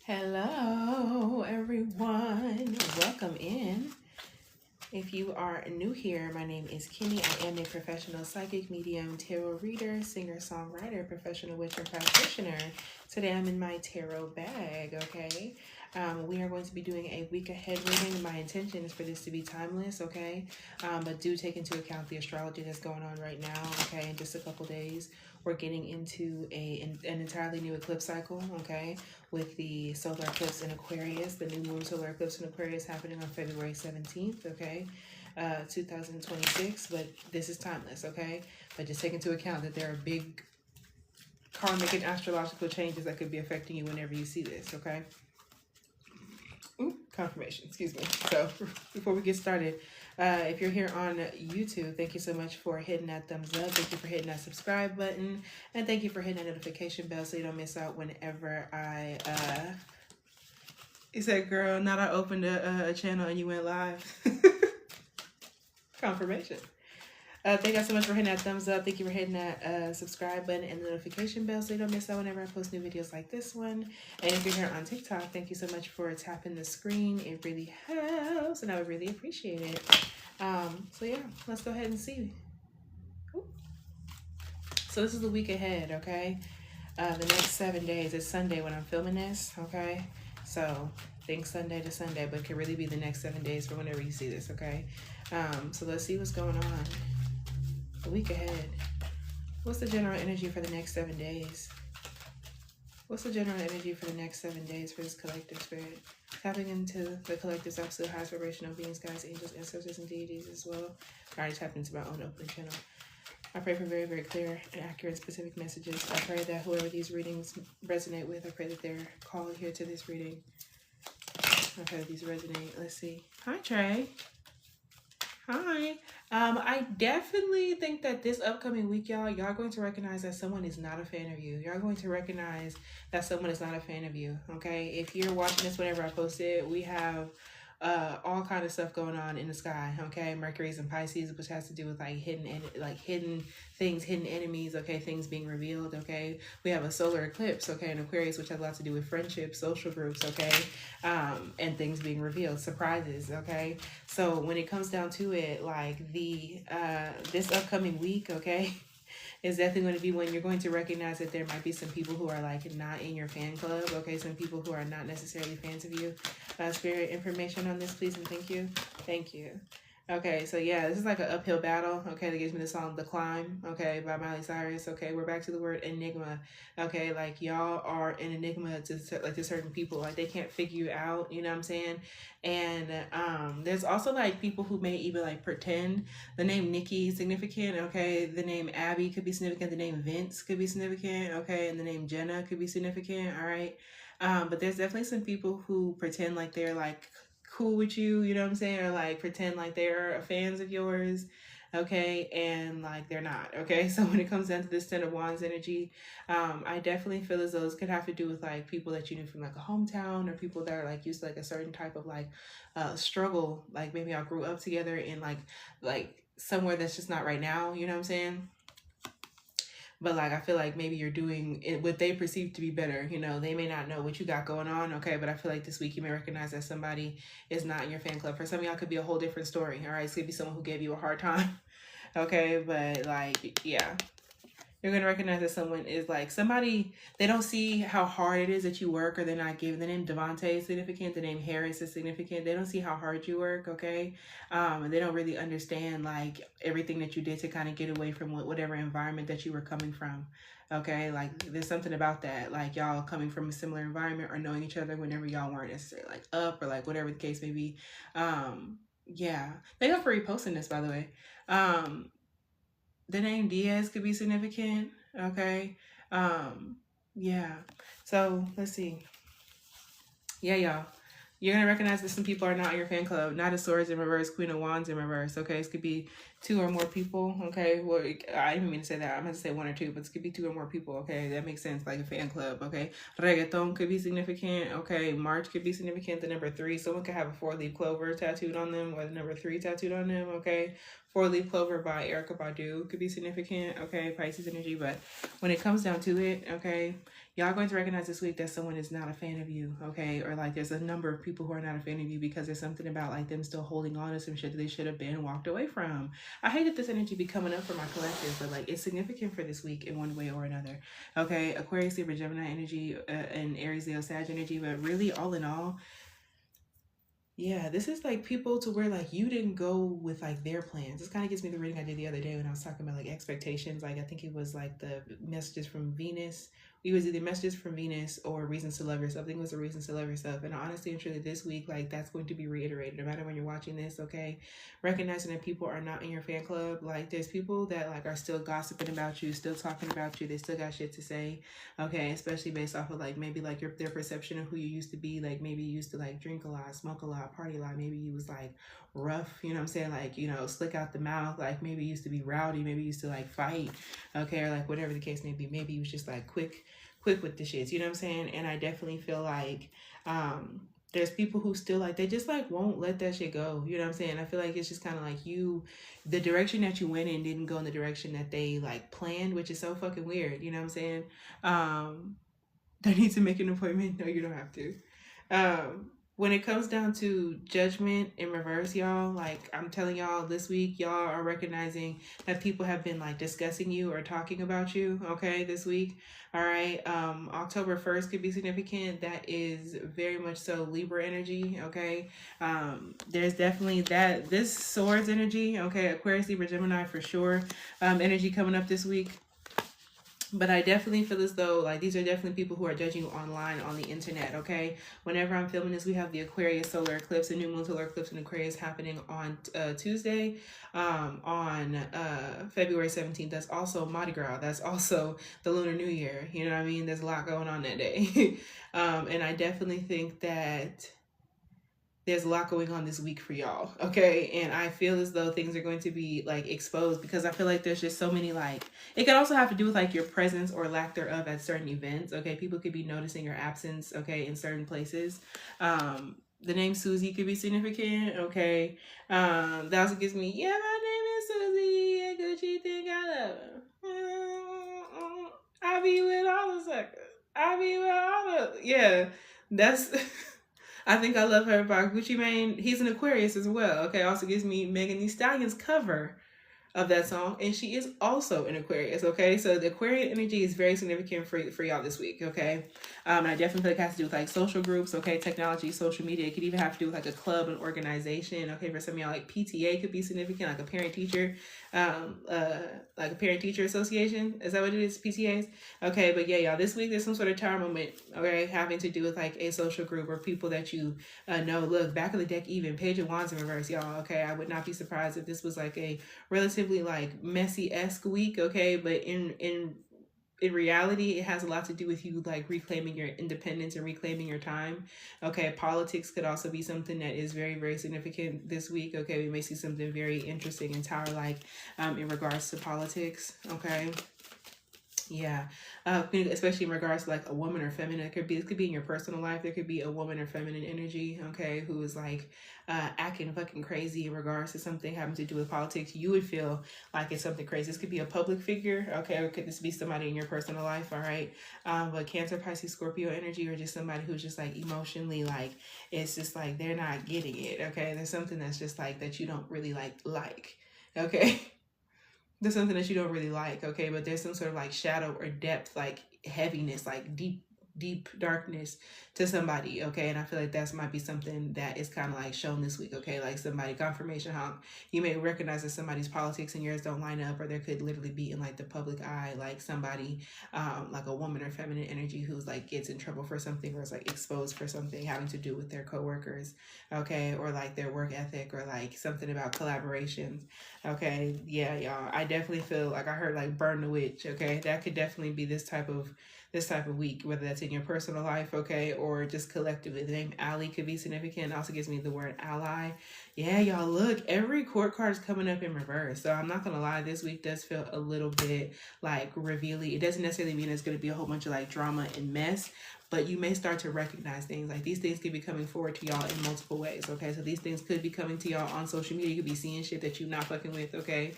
Hello, everyone. Welcome in. If you are new here, my name is Kinny. I am a professional psychic medium, tarot reader, singer, songwriter, professional witch, and practitioner. Today I'm in my tarot bag, okay? We are going to be doing a week ahead reading. My intention is for this to be timeless, okay? But do take into account the astrology that's going on right now, okay? In just a couple days, we're getting into an entirely new eclipse cycle, okay? With the solar eclipse in Aquarius, the new moon solar eclipse in Aquarius happening on February 17th, okay? 2026, but this is timeless, okay? But just take into account that there are big karmic and astrological changes that could be affecting you whenever you see this, okay? Ooh, confirmation, excuse me. So before we get started, if you're here on YouTube, thank you so much for hitting that thumbs up. Thank you for hitting that subscribe button. And thank you for hitting that notification bell so you don't miss out whenever I, you said, girl, not I opened a channel and you went live. Confirmation. Thank you so much for hitting that thumbs up. Thank you for hitting that subscribe button and the notification bell so you don't miss out whenever I post new videos like this one. And if you're here on TikTok, thank you so much for tapping the screen. It really helps and I would really appreciate it. So yeah, let's go ahead and see. Ooh. So this is the week ahead, okay? The next 7 days. It's Sunday when I'm filming this, okay? So think Sunday to Sunday, but it could really be the next 7 days for whenever you see this, okay? So let's see what's going on. The week ahead. What's the general energy for the next 7 days? What's the general energy for the next 7 days for this collective spirit? Tapping into the collective's absolute highest vibrational beings, guys, angels, ancestors, and deities as well. I already tapped into my own open channel. I pray for very, very clear and accurate specific messages. I pray that whoever these readings resonate with, I pray that they're called here to this reading. I pray that these resonate. Let's see. Hi, Trey. Hi. I definitely think that this upcoming week, y'all are going to recognize that someone is not a fan of you. Y'all going to recognize that someone is not a fan of you, okay? If you're watching this whenever I post it, we have all kind of stuff going on in the sky, okay? Mercury's in Pisces, which has to do with like hidden things, hidden enemies, okay? Things being revealed, okay? We have a solar eclipse, okay, in Aquarius, which has a lot to do with friendships, social groups, okay? And things being revealed, surprises, okay? So when it comes down to it, like this upcoming week, okay, is definitely going to be when you're going to recognize that there might be some people who are like not in your fan club, okay? Some people who are not necessarily fans of you. Spirit information on this, please, and thank you. Thank you. Okay, so yeah, this is like an uphill battle, okay, that gives me the song The Climb, okay, by Miley Cyrus, okay, we're back to the word enigma, okay, like y'all are an enigma to certain people, like they can't figure you out, you know what I'm saying, and there's also like people who may even like pretend. The name Nikki is significant, okay, the name Abby could be significant, the name Vince could be significant, okay, and the name Jenna could be significant, all right, but there's definitely some people who pretend like they're like cool with you, you know what I'm saying, or like pretend like they're fans of yours, okay, and like they're not, okay. So when it comes down to this Ten of Wands energy, I definitely feel as though this could have to do with like people that you knew from like a hometown, or people that are like used to like a certain type of like struggle, like maybe y'all grew up together in like somewhere that's just not right now, you know what I'm saying. But like I feel like maybe you're doing it what they perceive to be better, you know. They may not know what you got going on, okay, but I feel like this week you may recognize that somebody is not in your fan club. For some of y'all, could be a whole different story, all right. It could be someone who gave you a hard time, okay, but like yeah, you're going to recognize that someone is like somebody, they don't see how hard it is that you work, or they're not giving. The name Devontae is significant. The name Harris is significant. They don't see how hard you work, okay? And they don't really understand like everything that you did to kind of get away from whatever environment that you were coming from, okay? Like there's something about that, like y'all coming from a similar environment or knowing each other whenever y'all weren't necessarily like up, or like whatever the case may be. Yeah. Thank you for reposting this, by the way. The name Diaz could be significant, okay? Yeah. So let's see. Yeah, y'all. You're gonna recognize that some people are not in your fan club. Knight of Swords in reverse, Queen of Wands in reverse, okay? This could be two or more people, okay? Well, I didn't mean to say that. I meant to say one or two, but it could be two or more people, okay? That makes sense, like a fan club, okay? Reggaeton could be significant, okay? March could be significant. The number 3, someone could have a 4-leaf clover tattooed on them, or the number 3 tattooed on them, okay? 4-leaf clover by Erykah Badu could be significant, okay? Pisces energy, but when it comes down to it, okay, y'all going to recognize this week that someone is not a fan of you, okay? Or like there's a number of people who are not a fan of you because there's something about like them still holding on to some shit that they should have been walked away from. I hate that this energy be coming up for my collective, but like it's significant for this week in one way or another, okay? Aquarius, Libra, Gemini energy, and Aries, Leo, Sag energy, but really all in all, yeah, this is like people to where like you didn't go with like their plans. This kind of gives me the reading I did the other day when I was talking about like expectations. Like I think it was like the messages from Venus. It was either messages from Venus or reasons to love yourself. I think it was the reasons to love yourself. And honestly and truly this week, like that's going to be reiterated no matter when you're watching this, okay? Recognizing that people are not in your fan club. Like there's people that like are still gossiping about you, still talking about you. They still got shit to say, okay? Especially based off of like maybe like their perception of who you used to be. Like maybe you used to like drink a lot, smoke a lot, party a lot. Maybe you was like rough, you know what I'm saying? Like, you know, slick out the mouth. Like maybe you used to be rowdy. Maybe you used to like fight, okay? Or like whatever the case may be. Maybe you was just like quick with the shits, you know what I'm saying? And I definitely feel like there's people who still like they just like won't let that shit go, you know what I'm saying? I feel like it's just kind of like the direction that you went in didn't go in the direction that they like planned, which is so fucking weird, you know what I'm saying? They need to make an appointment. No, you don't have to. When it comes down to judgment in reverse, y'all, like I'm telling y'all this week, y'all are recognizing that people have been like discussing you or talking about you, okay, this week. All right. October 1st could be significant. That is very much so Libra energy, okay? There's definitely this swords energy, okay, Aquarius, Libra, Gemini for sure. Energy coming up this week. But I definitely feel as though, like, these are definitely people who are judging you online on the internet, okay? Whenever I'm filming this, we have the Aquarius solar eclipse, a new moon solar eclipse in Aquarius happening on Tuesday, on February 17th. That's also Mardi Gras. That's also the Lunar New Year. You know what I mean? There's a lot going on that day. And I definitely think that there's a lot going on this week for y'all, okay? And I feel as though things are going to be like exposed because I feel like there's just so many like, it could also have to do with like your presence or lack thereof at certain events, okay? People could be noticing your absence, okay, in certain places. The name Susie could be significant, okay? That also gives me, yeah, my name is Susie, and Gucci think I love her. I be with all the suckers. I be with all the, yeah, that's... I Think I Love Her by Gucci Mane. He's an Aquarius as well. Okay, also gives me Megan Thee Stallion's cover of that song, and she is also an Aquarius, okay? So the Aquarian energy is very significant for y'all this week, okay? And I definitely feel like it has to do with like social groups, okay? Technology, social media. It could even have to do with like a club, an organization, okay? For some of y'all, like PTA could be significant, like a parent-teacher, like a parent-teacher association. Is that what it is? PTAs? Okay, but yeah, y'all, this week there's some sort of tower moment, okay? Having to do with like a social group or people that you know. Look, back of the deck even, Page of Wands in reverse, y'all, okay? I would not be surprised if this was like a relatively like messy-esque week, okay? But in reality, it has a lot to do with you like reclaiming your independence and reclaiming your time, okay? Politics could also be something that is very, very significant this week, okay? We may see something very interesting and tower-like in regards to politics, okay? Yeah, especially in regards to like a woman or feminine. It could be in your personal life. There could be a woman or feminine energy, okay, who is like acting fucking crazy in regards to something having to do with politics. You would feel like it's something crazy. This could be a public figure, okay, or could this be somebody in your personal life, all right? But Cancer, Pisces, Scorpio energy, or just somebody who's just like emotionally like, it's just like they're not getting it, okay? There's something that's just like that you don't really like, okay? There's something that you don't really like, okay? But there's some sort of like shadow or depth, like heaviness, like deep darkness to somebody, okay? And I feel like that might be something that is kind of like shown this week, okay? Like somebody, confirmation honk. You may recognize that somebody's politics and yours don't line up, or there could literally be in like the public eye, like somebody, like a woman or feminine energy who's like gets in trouble for something, or is like exposed for something having to do with their coworkers, okay? Or like their work ethic, or like something about collaborations, okay? Yeah, y'all, I definitely feel like I heard like burn the witch, okay? That could definitely be this type of week, whether that's in your personal life, okay, or just collectively. The name Ally could be significant. It also gives me the word ally. Yeah, y'all, look, every court card is coming up in reverse. So I'm not gonna lie, this week does feel a little bit like revealing. It doesn't necessarily mean it's gonna be a whole bunch of like drama and mess, but you may start to recognize things. Like these things could be coming forward to y'all in multiple ways, okay? So these things could be coming to y'all on social media. You could be seeing shit that you're not fucking with, okay?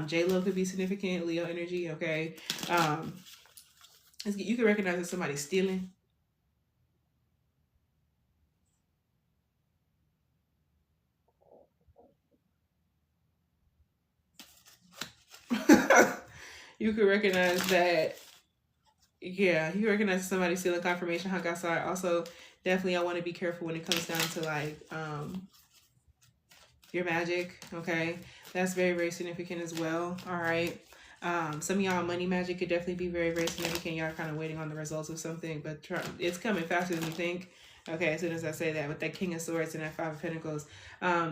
J-Lo could be significant, Leo energy, okay? You can recognize that somebody's stealing. You can recognize that, yeah, you recognize somebody stealing confirmation hunk outside. Also, definitely I want to be careful when it comes down to like your magic, okay? That's very, very significant as well. All right. Some of y'all money magic could definitely be very, very significant. Y'all are kind of waiting on the results of something, but it's coming faster than you think. Okay, as soon as I say that, with that King of Swords and that Five of Pentacles,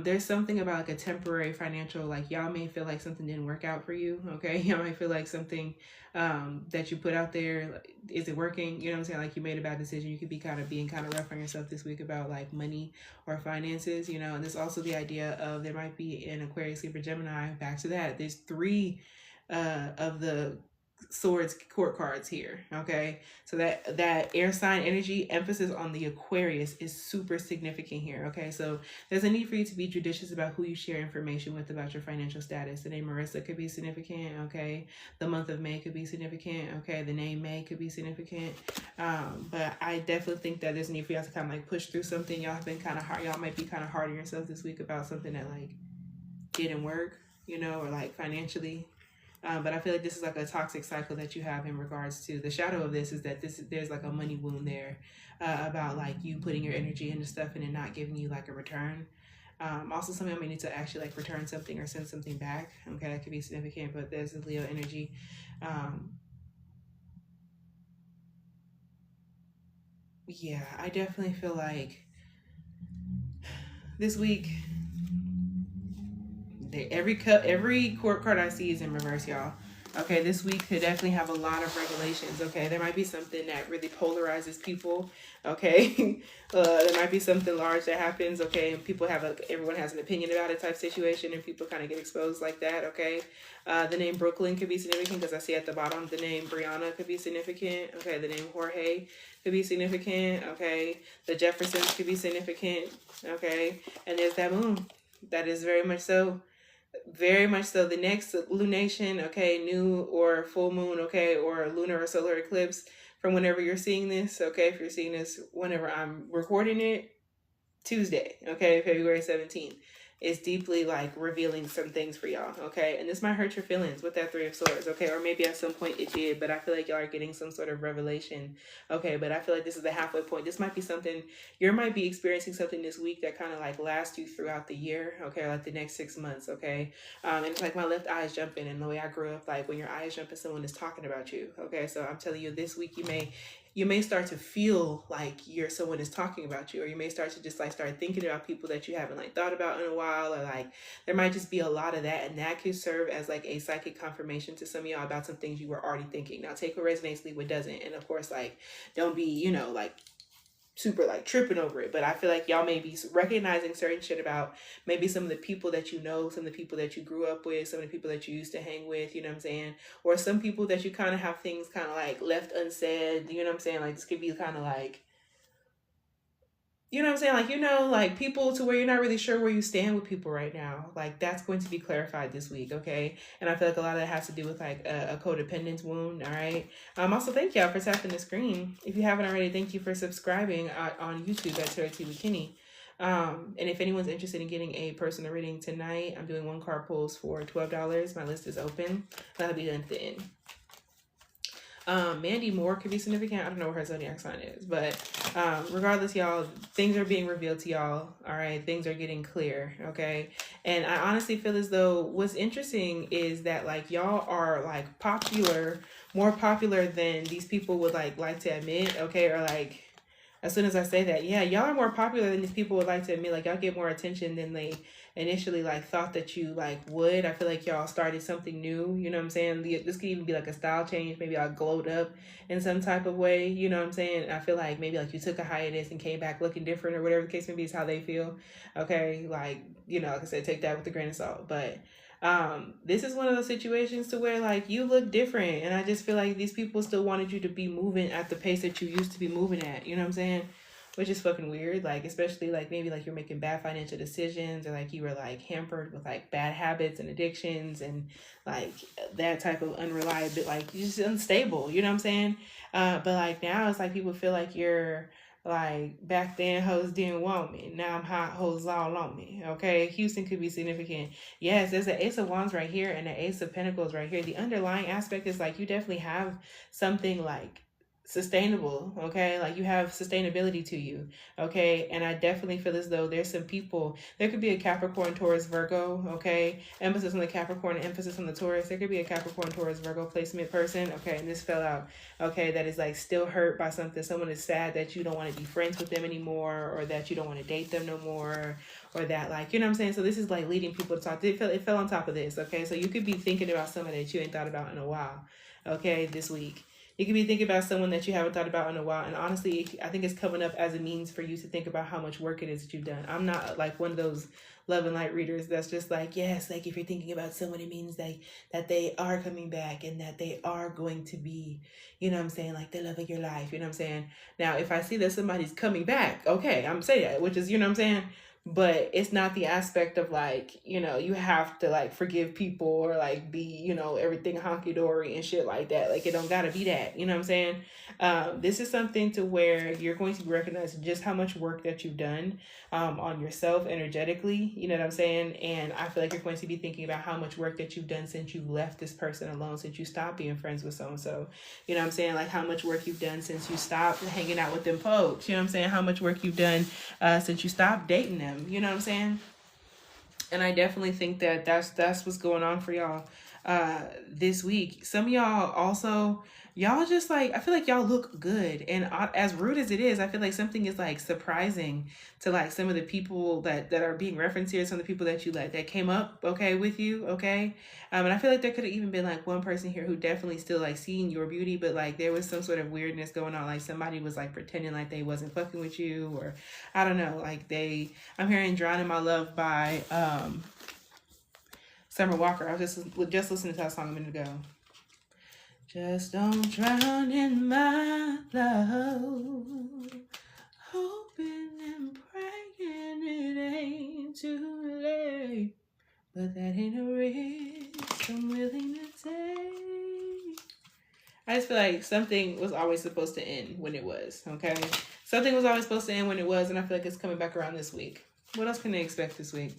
there's something about like a temporary financial, like y'all may feel like something didn't work out for you, okay? Y'all might feel like something that you put out there, is it working? You know what I'm saying? Like you made a bad decision. You could be kind of being kind of rough on yourself this week about like money or finances, you know? And there's also the idea of there might be an Aquarius, Libra, Gemini. Back to that. There's 3 of the swords court cards here, okay? So that air sign energy, emphasis on the Aquarius, is super significant here, okay? So there's a need for you to be judicious about who you share information with about your financial status. The name Marissa could be significant, okay? The month of May could be significant, okay? The name May could be significant. But I definitely think that there's a need for y'all to kind of like push through something. Y'all have been kind of hard. Y'all might be kind of hard on yourself this week about something that like didn't work, you know, or like financially. But I feel like this is like a toxic cycle that you have in regards to the shadow of this, is that there's like a money wound there about like you putting your energy into stuff and it not giving you like a return. Also, some of you may need to actually like return something or send something back. Okay, that could be significant, but there's the Leo energy. Yeah, I definitely feel like this week, every court card I see is in reverse, y'all. Okay, this week could definitely have a lot of revelations. Okay, there might be something that really polarizes people. Okay, there might be something large that happens. Okay, and people have everyone has an opinion about it type situation, and people kind of get exposed like that. Okay, the name Brooklyn could be significant because I see at the bottom the name Brianna could be significant. Okay, the name Jorge could be significant. Okay, the Jeffersons could be significant. Okay, and there's that moon. That is very much so. Very much so. The next lunation, okay, new or full moon, okay, or lunar or solar eclipse from whenever you're seeing this, okay, if you're seeing this whenever I'm recording it, Tuesday, okay, February 17th, is deeply like revealing some things for y'all, okay? And this might hurt your feelings with that 3 of Swords, okay? Or maybe at some point it did, but I feel like y'all are getting some sort of revelation, okay? But I feel like this is the halfway point. This might be something, you might be experiencing something this week that kind of like lasts you throughout the year, okay? Like the next 6 months, okay? And it's like my left eye is jumping, and the way I grew up, like when your eye is jumping, someone is talking about you, okay? So I'm telling you, this week you may start to feel like someone is talking about you, or you may start to just like start thinking about people that you haven't like thought about in a while, or like there might just be a lot of that, and that could serve as like a psychic confirmation to some of y'all about some things you were already thinking. Now take what resonates, leave what doesn't, and of course like don't be, you know, like super like tripping over it, but I feel like y'all may be recognizing certain shit about maybe some of the people that you know, some of the people that you grew up with, some of the people that you used to hang with, you know what I'm saying, or some people that you kind of have things kind of like left unsaid, you know what I'm saying, like this could be kind of like, you know what I'm saying, like, you know, like people to where you're not really sure where you stand with people right now, like that's going to be clarified this week, okay? And I feel like a lot of that has to do with like a codependence wound, all right? Also thank y'all for tapping the screen. If you haven't already, thank you for subscribing on YouTube at tarotteawkinny. And if anyone's interested in getting a personal reading tonight, I'm doing 1 card pulls for $12. My list is open. That'll be done at the end. Mandy Moore could be significant. I don't know what her zodiac sign is, but regardless, y'all, things are being revealed to y'all. All right, things are getting clear. Okay, and I honestly feel as though what's interesting is that like y'all are like popular, more popular than these people would like to admit. Okay, or like as soon as I say that, yeah, y'all are more popular than these people would like to admit. Like, y'all get more attention than they initially like thought that you like would. I feel like y'all started something new. You know what I'm saying? This could even be like a style change. Maybe y'all glowed up in some type of way. You know what I'm saying? I feel like maybe like you took a hiatus and came back looking different, or whatever the case may be, is how they feel. Okay, like, you know, like I said, take that with a grain of salt. But this is one of those situations to where like you look different, and I just feel like these people still wanted you to be moving at the pace that you used to be moving at. You know what I'm saying? Which is fucking weird. Like, especially like maybe like you're making bad financial decisions, or like you were like hampered with like bad habits and addictions, and like that type of unreliable, like you're just unstable. You know what I'm saying? But like now it's like people feel like you're like, back then hoes didn't want me, now I'm hot, hoes all on me. Okay, Houston could be significant. Yes, there's an Ace of Wands right here and an Ace of Pentacles right here. The underlying aspect is like you definitely have something like sustainable. Okay, like you have sustainability to you. Okay, and I definitely feel as though there's some people, there could be a Capricorn, Taurus, Virgo. Okay, emphasis on the Capricorn, emphasis on the Taurus. There could be a Capricorn, Taurus, Virgo placement person. Okay, and this fell out. Okay, that is like still hurt by something. Someone is sad that you don't want to be friends with them anymore, or that you don't want to date them no more, or that, like, you know what I'm saying? So this is like leading people to talk. It fell on top of this. Okay, so you could be thinking about someone that you ain't thought about in a while. Okay, this week. You could be thinking about someone that you haven't thought about in a while. And honestly, I think it's coming up as a means for you to think about how much work it is that you've done. I'm not like one of those love and light readers that's just like, yes, like if you're thinking about someone, it means like that they are coming back and that they are going to be, you know what I'm saying, like the love of your life. You know what I'm saying? Now, if I see that somebody's coming back, okay, I'm saying that, which is, you know what I'm saying? But it's not the aspect of like, you know, you have to like forgive people or like be, you know, everything honky-dory and shit like that. Like, it don't gotta be that, you know what I'm saying? This is something to where you're going to recognize just how much work that you've done on yourself energetically, you know what I'm saying? And I feel like you're going to be thinking about how much work that you've done since you left this person alone, since you stopped being friends with so-and-so. You know what I'm saying? Like how much work you've done since you stopped hanging out with them folks. You know what I'm saying? How much work you've done since you stopped dating them. You know what I'm saying? And I definitely think that that's what's going on for y'all this week. Some of y'all also, y'all just like, I feel like y'all look good, and as rude as it is, I feel like something is like surprising to like some of the people that are being referenced here, some of the people that you like that came up okay with you. Okay, and I feel like there could have even been like one person here who definitely still like seeing your beauty, but like there was some sort of weirdness going on, like somebody was like pretending like they wasn't fucking with you, or I don't know, like I'm hearing Drown in My Love by Summer Walker. I was just listening to that song a minute ago. Just don't drown in my love, hoping and praying it ain't too late, but that ain't a risk I'm willing to take. I just feel like something was always supposed to end when it was, okay? Something was always supposed to end when it was, and I feel like it's coming back around this week. What else can they expect this week?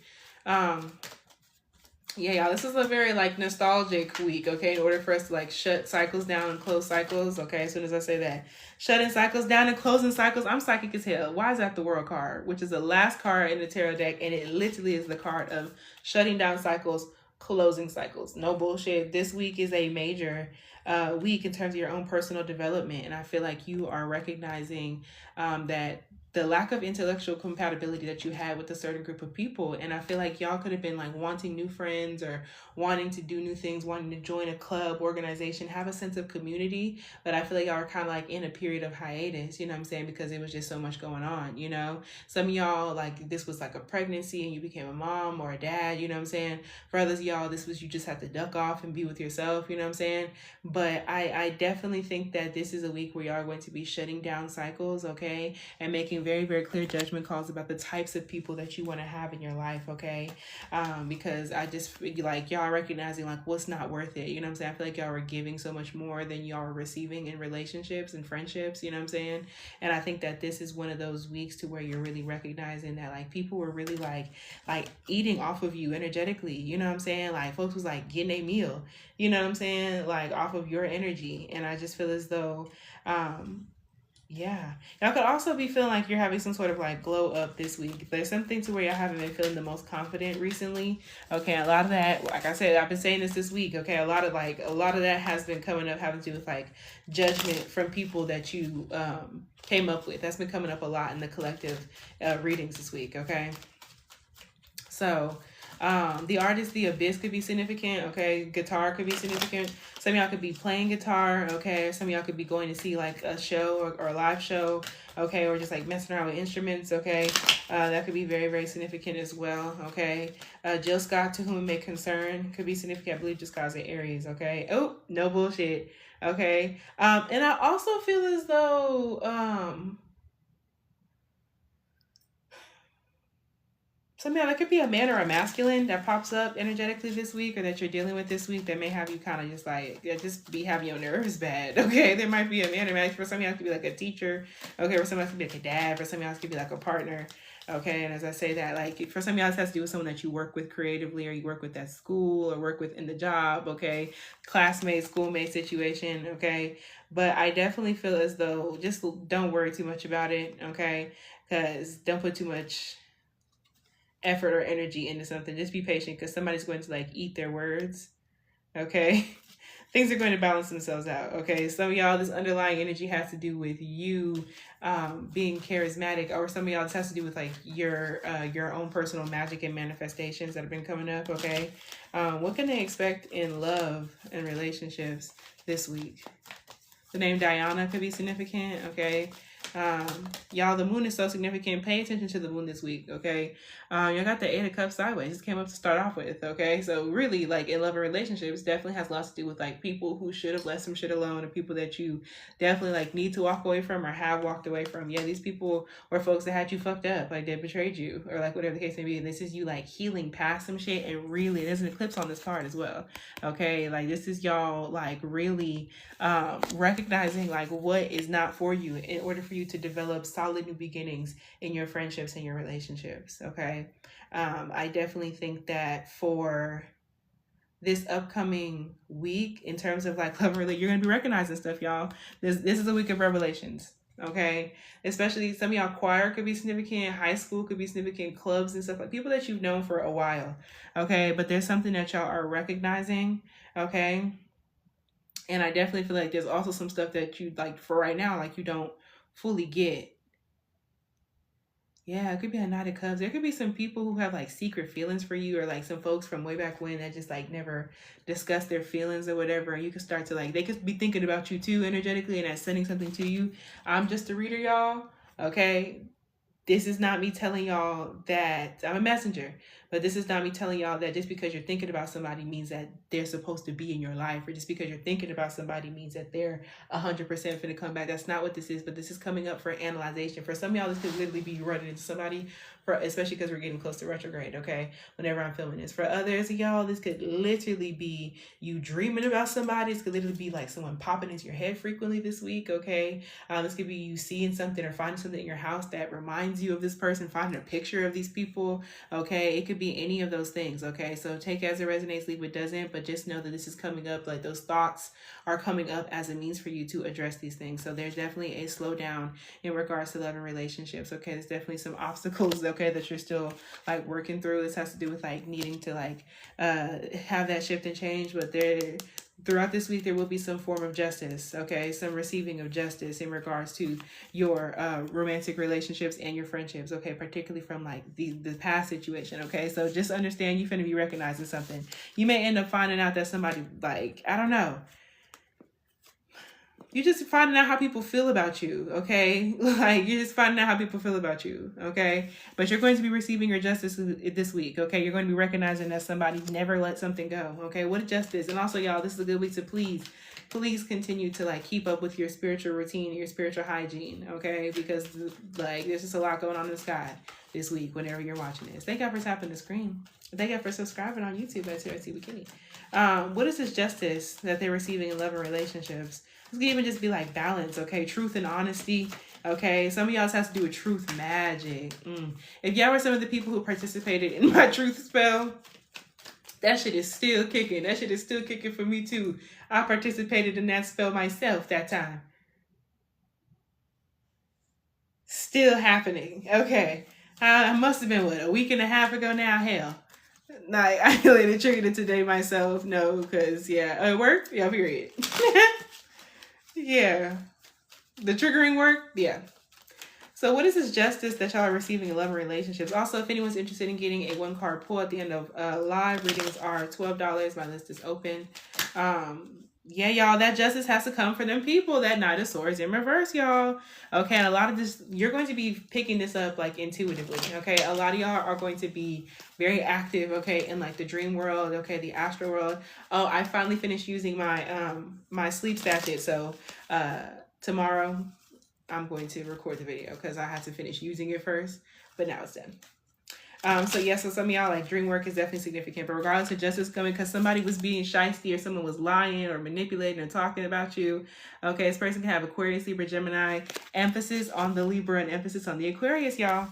Yeah, y'all, this is a very like nostalgic week, okay? In order for us to like shut cycles down and close cycles, okay? As soon as I say that, shutting cycles down and closing cycles, I'm psychic as hell. Why is that the World card, which is the last card in the tarot deck, and it literally is the card of shutting down cycles, closing cycles. No bullshit. This week is a major week in terms of your own personal development, and I feel like you are recognizing that the lack of intellectual compatibility that you had with a certain group of people. And I feel like y'all could have been like wanting new friends or wanting to do new things, wanting to join a club, organization, have a sense of community. But I feel like y'all are kind of like in a period of hiatus, you know what I'm saying? Because it was just so much going on, you know? Some of y'all, like this was like a pregnancy and you became a mom or a dad, you know what I'm saying? For others of y'all, this was you just had to duck off and be with yourself, you know what I'm saying? But I definitely think that this is a week where y'all are going to be shutting down cycles, okay? And making very, very clear judgment calls about the types of people that you want to have in your life, okay? Because I just feel like y'all recognizing like what's not worth it, you know what I'm saying? I feel like y'all were giving so much more than y'all were receiving in relationships and friendships, you know what I'm saying? And I think that this is one of those weeks to where you're really recognizing that like people were really like eating off of you energetically, you know what I'm saying? Like folks was like getting a meal, you know what I'm saying? Like off of your energy. And I just feel as though Yeah. Y'all could also be feeling like you're having some sort of like glow up this week. There's something to where y'all haven't been feeling the most confident recently. Okay, a lot of that, like I said, I've been saying this week. Okay, a lot of that has been coming up having to do with like judgment from people that you came up with. That's been coming up a lot in the collective readings this week. Okay. So, the artist, the abyss could be significant. Okay, guitar could be significant. Some of y'all could be playing guitar. Okay, some of y'all could be going to see like a show or a live show. Okay, or just like messing around with instruments. Okay, that could be very, very significant as well. Okay, Jill Scott, to whom it may concern, could be significant. I believe Jill Scott's an Aries. Okay, oh, no bullshit. Okay, and I also feel as though some y'all, that could be a man or a masculine that pops up energetically this week, or that you're dealing with this week, that may have you kind of just like, just be having your nerves bad. Okay, there might be a man or masculine. For some y'all, it could be like a teacher. Okay, for some y'all, it could be like a dad. For some y'all, it could be like a partner. Okay, and as I say that, like for some y'all, it has to do with someone that you work with creatively, or you work with at school, or work with in the job. Okay, classmate, schoolmate situation. Okay, but I definitely feel as though just don't worry too much about it. Okay, because don't put too much effort or energy into something. Just be patient, because somebody's going to like eat their words. Okay. Things are going to balance themselves out. Okay. Some of y'all, this underlying energy has to do with you being charismatic, or some of y'all, this has to do with like your own personal magic and manifestations that have been coming up. Okay. What can they expect in love and relationships this week? The name Diana could be significant. Okay. Y'all, the moon is so significant. Pay attention to the moon this week. Okay. You got the 8 of Cups sideways. Just came up to start off with. Okay. So really, like in love and relationships, definitely has lots to do with like people who should have left some shit alone, and people that you definitely like need to walk away from or have walked away from. Yeah, these people were folks that had you fucked up, like they betrayed you, or like whatever the case may be. And this is you like healing past some shit, and really, there's an eclipse on this card as well. Okay, like this is y'all like really recognizing like what is not for you in order for you to develop solid new beginnings in your friendships and your relationships. Okay. I definitely think that for this upcoming week, in terms of like love, you're gonna be recognizing stuff, y'all. This is a week of revelations. Okay, especially some of y'all, choir could be significant, high school could be significant, clubs and stuff, like people that you've known for a while. Okay, but there's something that y'all are recognizing. Okay, and I definitely feel like there's also some stuff that you like for right now, like you don't fully get. Yeah, it could be a Knight of Cups. There could be some people who have like secret feelings for you, or like some folks from way back when that just like never discussed their feelings or whatever. And you could start to like, they could be thinking about you too energetically, and that's sending something to you. I'm just a reader, y'all. Okay. This is not me telling y'all that I'm a messenger, but this is not me telling y'all that just because you're thinking about somebody means that they're supposed to be in your life, or just because you're thinking about somebody means that they're 100% finna come back. That's not what this is, but this is coming up for analyzation. For some of y'all, this could literally be running into somebody, for especially because we're getting close to retrograde, okay, whenever I'm filming this. For others of y'all, this could literally be you dreaming about somebody. This could literally be like someone popping into your head frequently this week, okay? This could be you seeing something or finding something in your house that reminds you of this person, finding a picture of these people, okay? It could be any of those things, okay? So take it as it resonates, leave it doesn't, but just know that this is coming up, like those thoughts are coming up as a means for you to address these things. So there's definitely a slowdown in regards to love and relationships, okay? There's definitely some obstacles, okay, that you're still like working through. This has to do with like needing to like have that shift and change, but throughout this week, there will be some form of justice, okay? Some receiving of justice in regards to your romantic relationships and your friendships, okay? Particularly from like the past situation, okay? So just understand you're going to be recognizing something. You may end up finding out that somebody like, I don't know, you're just finding out how people feel about you, okay? Like, you're just finding out how people feel about you, okay? But you're going to be receiving your justice this week, okay? You're going to be recognizing that somebody never let something go, okay? What justice? And also, y'all, this is a good week to please continue to, like, keep up with your spiritual routine, your spiritual hygiene, okay? Because, like, there's just a lot going on in the sky this week whenever you're watching this. Thank God for tapping the screen. Thank God for subscribing on YouTube at Tarotteawkinny with Kinny. What is this justice that they're receiving in love and relationships? This can even just be like balance, okay? Truth and honesty, okay? Some of y'all has to do with truth magic. If y'all were some of the people who participated in my truth spell, that shit is still kicking. That shit is still kicking for me too. I participated in that spell myself that time. Still happening. Okay. I must have been, what, a week and a half ago now? Hell. Like, I really triggered it today myself. No, because, yeah. It worked? Yeah, period. Yeah. The triggering work? Yeah. So what is this justice that y'all are receiving in love and relationships? Also, if anyone's interested in getting a 1-card pull at the end of live, readings are $12. My list is open. Yeah, y'all, that justice has to come for them people. That Knight of Swords in reverse, y'all. Okay, and a lot of this, you're going to be picking this up like intuitively. Okay, a lot of y'all are going to be very active. Okay, in like the dream world. Okay, the astral world. Oh, I finally finished using my my sleep statue. So tomorrow I'm going to record the video because I had to finish using it first, but now it's done. So yeah, so some of y'all, like, dream work is definitely significant, but regardless of justice coming because somebody was being shysty or someone was lying or manipulating or talking about you. Okay, this person can have Aquarius, Libra, Gemini, emphasis on the Libra and emphasis on the Aquarius, y'all.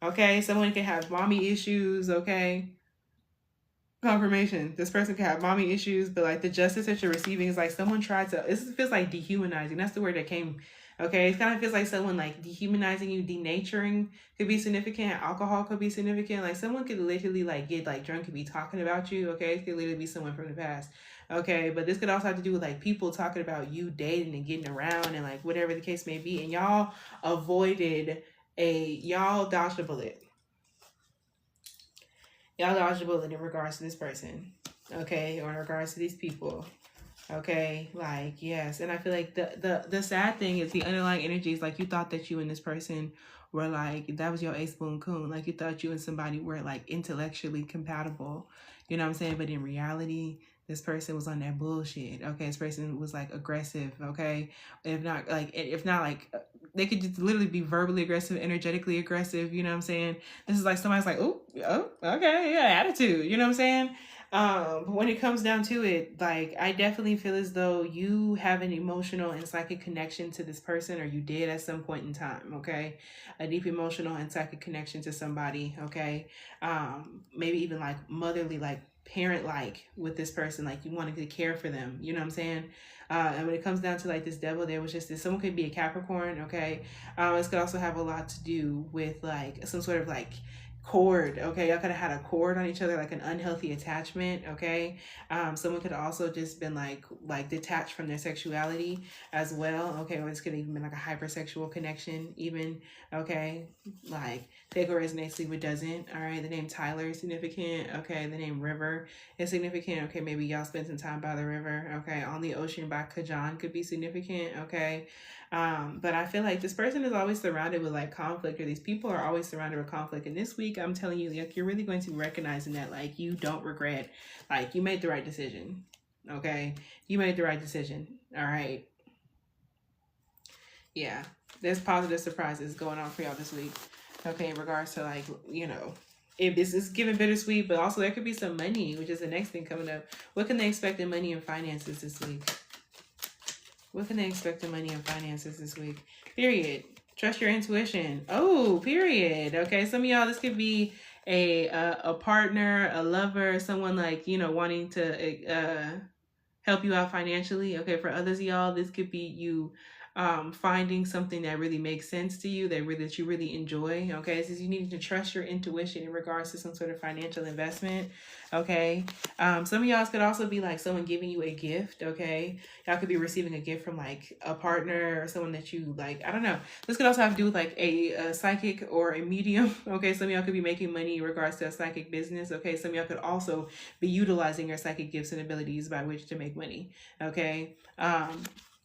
Okay, someone can have mommy issues. Okay, confirmation, this person can have mommy issues, but like the justice that you're receiving is like someone tried to, this feels like dehumanizing. That's the word that came. Okay, it kind of feels like someone like dehumanizing you, denaturing could be significant. Alcohol could be significant. Like someone could literally like get like drunk and be talking about you. Okay, it could literally be someone from the past. Okay, but this could also have to do with like people talking about you dating and getting around and like whatever the case may be. And y'all y'all dodged a bullet. Y'all dodged a bullet in regards to this person. Okay, or in regards to these people. Okay, like, yes. And I feel like the sad thing is the underlying energy is like you thought that you and this person were like, that was your ace boon coon. Like you thought you and somebody were like intellectually compatible. You know what I'm saying? But in reality, this person was on that bullshit. Okay, this person was like aggressive. Okay, if not like they could just literally be verbally aggressive, energetically aggressive. You know what I'm saying? This is like somebody's like, oh, okay, yeah, attitude. You know what I'm saying? But when it comes down to it, like, I definitely feel as though you have an emotional and psychic connection to this person, or you did at some point in time. Okay, a deep emotional and psychic connection to somebody. Okay, maybe even like motherly, like parent like with this person, like you wanted to care for them. You know what I'm saying? And when it comes down to like this devil, there was just this, someone could be a Capricorn. Okay, this could also have a lot to do with like some sort of like cord. Okay, y'all could have had a cord on each other, like an unhealthy attachment. Okay, someone could also just been like detached from their sexuality as well. Okay, or this could even been like a hypersexual connection even. Okay, like Take or resonates, leave it doesn't. All right, the name Tyler is significant. Okay, the name River is significant. Okay, maybe y'all spent some time by the river. Okay, On the Ocean by Kajan could be significant. Okay, but I feel like this person is always surrounded with like conflict, or these people are always surrounded with conflict. And this week, I'm telling you, like, you're really going to be recognizing that like you don't regret, like you made the right decision. Okay, you made the right decision. All right. Yeah, there's positive surprises going on for y'all this week. Okay, in regards to like, you know, if this is giving bittersweet, but also there could be some money, which is the next thing coming up. What can they expect in money and finances this week? What can they expect in money and finances this week? Period. Trust your intuition. Oh, period. Okay, some of y'all, this could be a partner, a lover, someone like, you know, wanting to help you out financially. Okay, for others of y'all, this could be you finding something that really makes sense to you, that you really enjoy. Okay, so you need to trust your intuition in regards to some sort of financial investment. Okay, some of y'all could also be like someone giving you a gift. Okay, y'all could be receiving a gift from like a partner or someone that you like. I don't know. This could also have to do with like a psychic or a medium. Okay, some of y'all could be making money in regards to a psychic business. Okay, some of y'all could also be utilizing your psychic gifts and abilities by which to make money. Okay,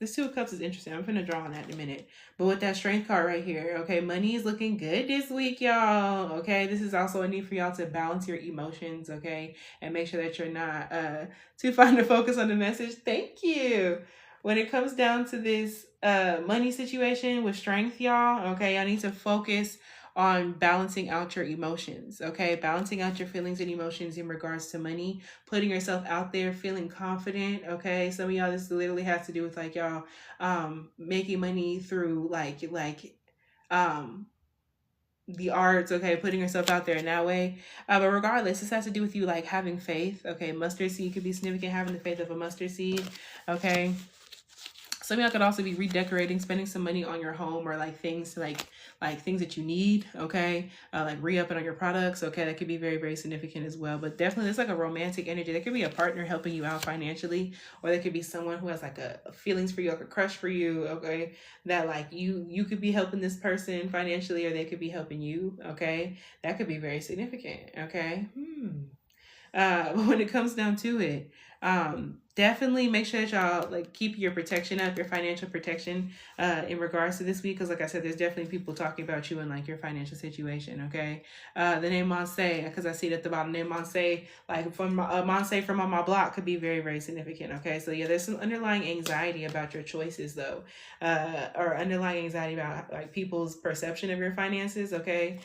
this Two of Cups is interesting. I'm gonna draw on that in a minute. But with that Strength card right here, okay, money is looking good this week, y'all. Okay, this is also a need for y'all to balance your emotions, okay, and make sure that you're not too fine to focus on the message. Thank you. When it comes down to this money situation with Strength, y'all, okay, y'all need to focus on balancing out your emotions. Okay, balancing out your feelings and emotions in regards to money, putting yourself out there, feeling confident. Okay, some of y'all, this literally has to do with like y'all making money through like the arts. Okay, putting yourself out there in that way. But regardless, this has to do with you like having faith. Okay, mustard seed could be significant, having the faith of a mustard seed. Okay, Some of y'all could also be redecorating, spending some money on your home, or like things like things that you need, okay? Like re-upping on your products, okay? That could be very, very significant as well. But definitely there's like a romantic energy. There could be a partner helping you out financially, or there could be someone who has like a feelings for you, like a crush for you, okay? That like you could be helping this person financially, or they could be helping you, okay? That could be very significant, okay? But when it comes down to it, definitely make sure that y'all like keep your protection up, your financial protection, in regards to this week. Because like I said, there's definitely people talking about you and like your financial situation. Okay. The name Monse, because I see it at the bottom, name Monse, like from Monse from on my block, could be very, very significant. Okay. So yeah, there's some underlying anxiety about your choices though, or underlying anxiety about like people's perception of your finances. Okay.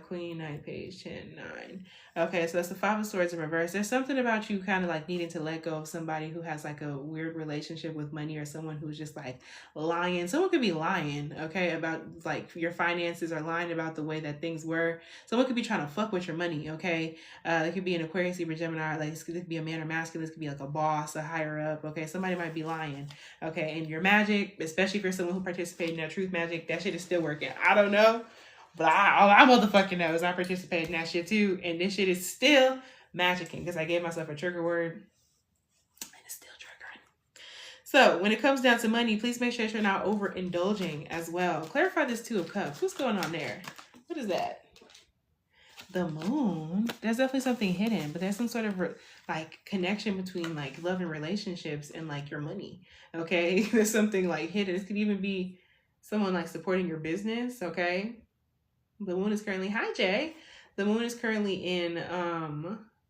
Queen, 9, page 10, 9. Okay, so that's the 5 of Swords in reverse. There's something about you kind of like needing to let go of somebody who has like a weird relationship with money, or someone who's just like lying. Someone could be lying, okay, about like your finances, or lying about the way that things were. Someone could be trying to fuck with your money, okay? It could be an Aquarius, Libra, Gemini, like this could be a man or masculine. This could be like a boss, a higher up, okay? Somebody might be lying, okay? And your magic, especially if you're someone who participated in that truth magic, that shit is still working. I don't know. But all I motherfucking know is I participated in that shit too. And this shit is still magicking, because I gave myself a trigger word. And it's still triggering. So when it comes down to money, please make sure that you're not overindulging as well. Clarify this 2 of Cups. What's going on there? What is that? The Moon. There's definitely something hidden, but there's some sort of like connection between like love and relationships and like your money. Okay. There's something like hidden. This could even be someone like supporting your business. Okay. The Moon is currently, hi Jay. The Moon is currently in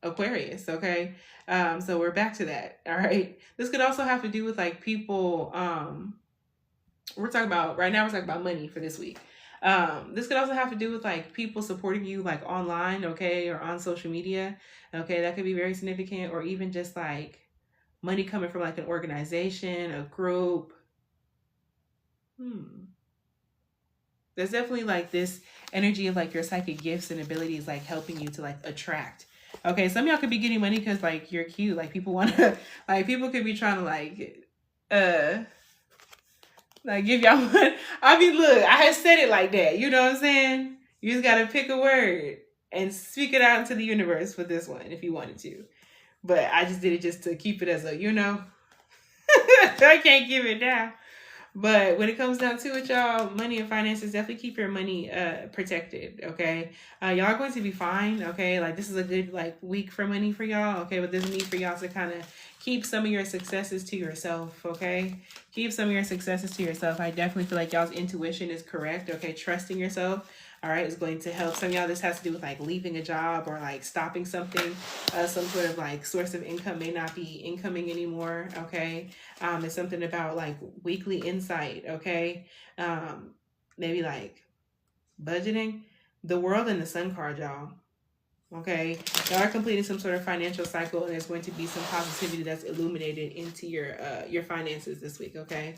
Aquarius, okay? So we're back to that, all right? This could also have to do with like people, we're talking about money for this week. This could also have to do with like people supporting you like online, okay, or on social media, okay? That could be very significant, or even just like money coming from like an organization, a group. There's definitely like this energy of like your psychic gifts and abilities like helping you to like attract. Okay, some of y'all could be getting money because like you're cute. Like people want to, like people could be trying to like give y'all money. I mean, look, I had said it like that. You know what I'm saying? You just gotta pick a word and speak it out into the universe for this one if you wanted to. But I just did it just to keep it as a, you know, I can't give it down. But when it comes down to it, y'all, money and finances, definitely keep your money protected, okay? Y'all are going to be fine, okay? Like, this is a good, like, week for money for y'all, okay? But there's a need for y'all to kind of keep some of your successes to yourself, okay? Keep some of your successes to yourself. I definitely feel like y'all's intuition is correct, okay? Trusting yourself, all right, is going to help. Some of y'all, this has to do with, like, leaving a job or, like, stopping something. Some sort of, like, source of income may not be incoming anymore, okay? It's something about, like, weekly insight, okay? Maybe, like, budgeting. The World and the Sun card, y'all. Okay, y'all are completing some sort of financial cycle, and there's going to be some positivity that's illuminated into your finances this week. Okay,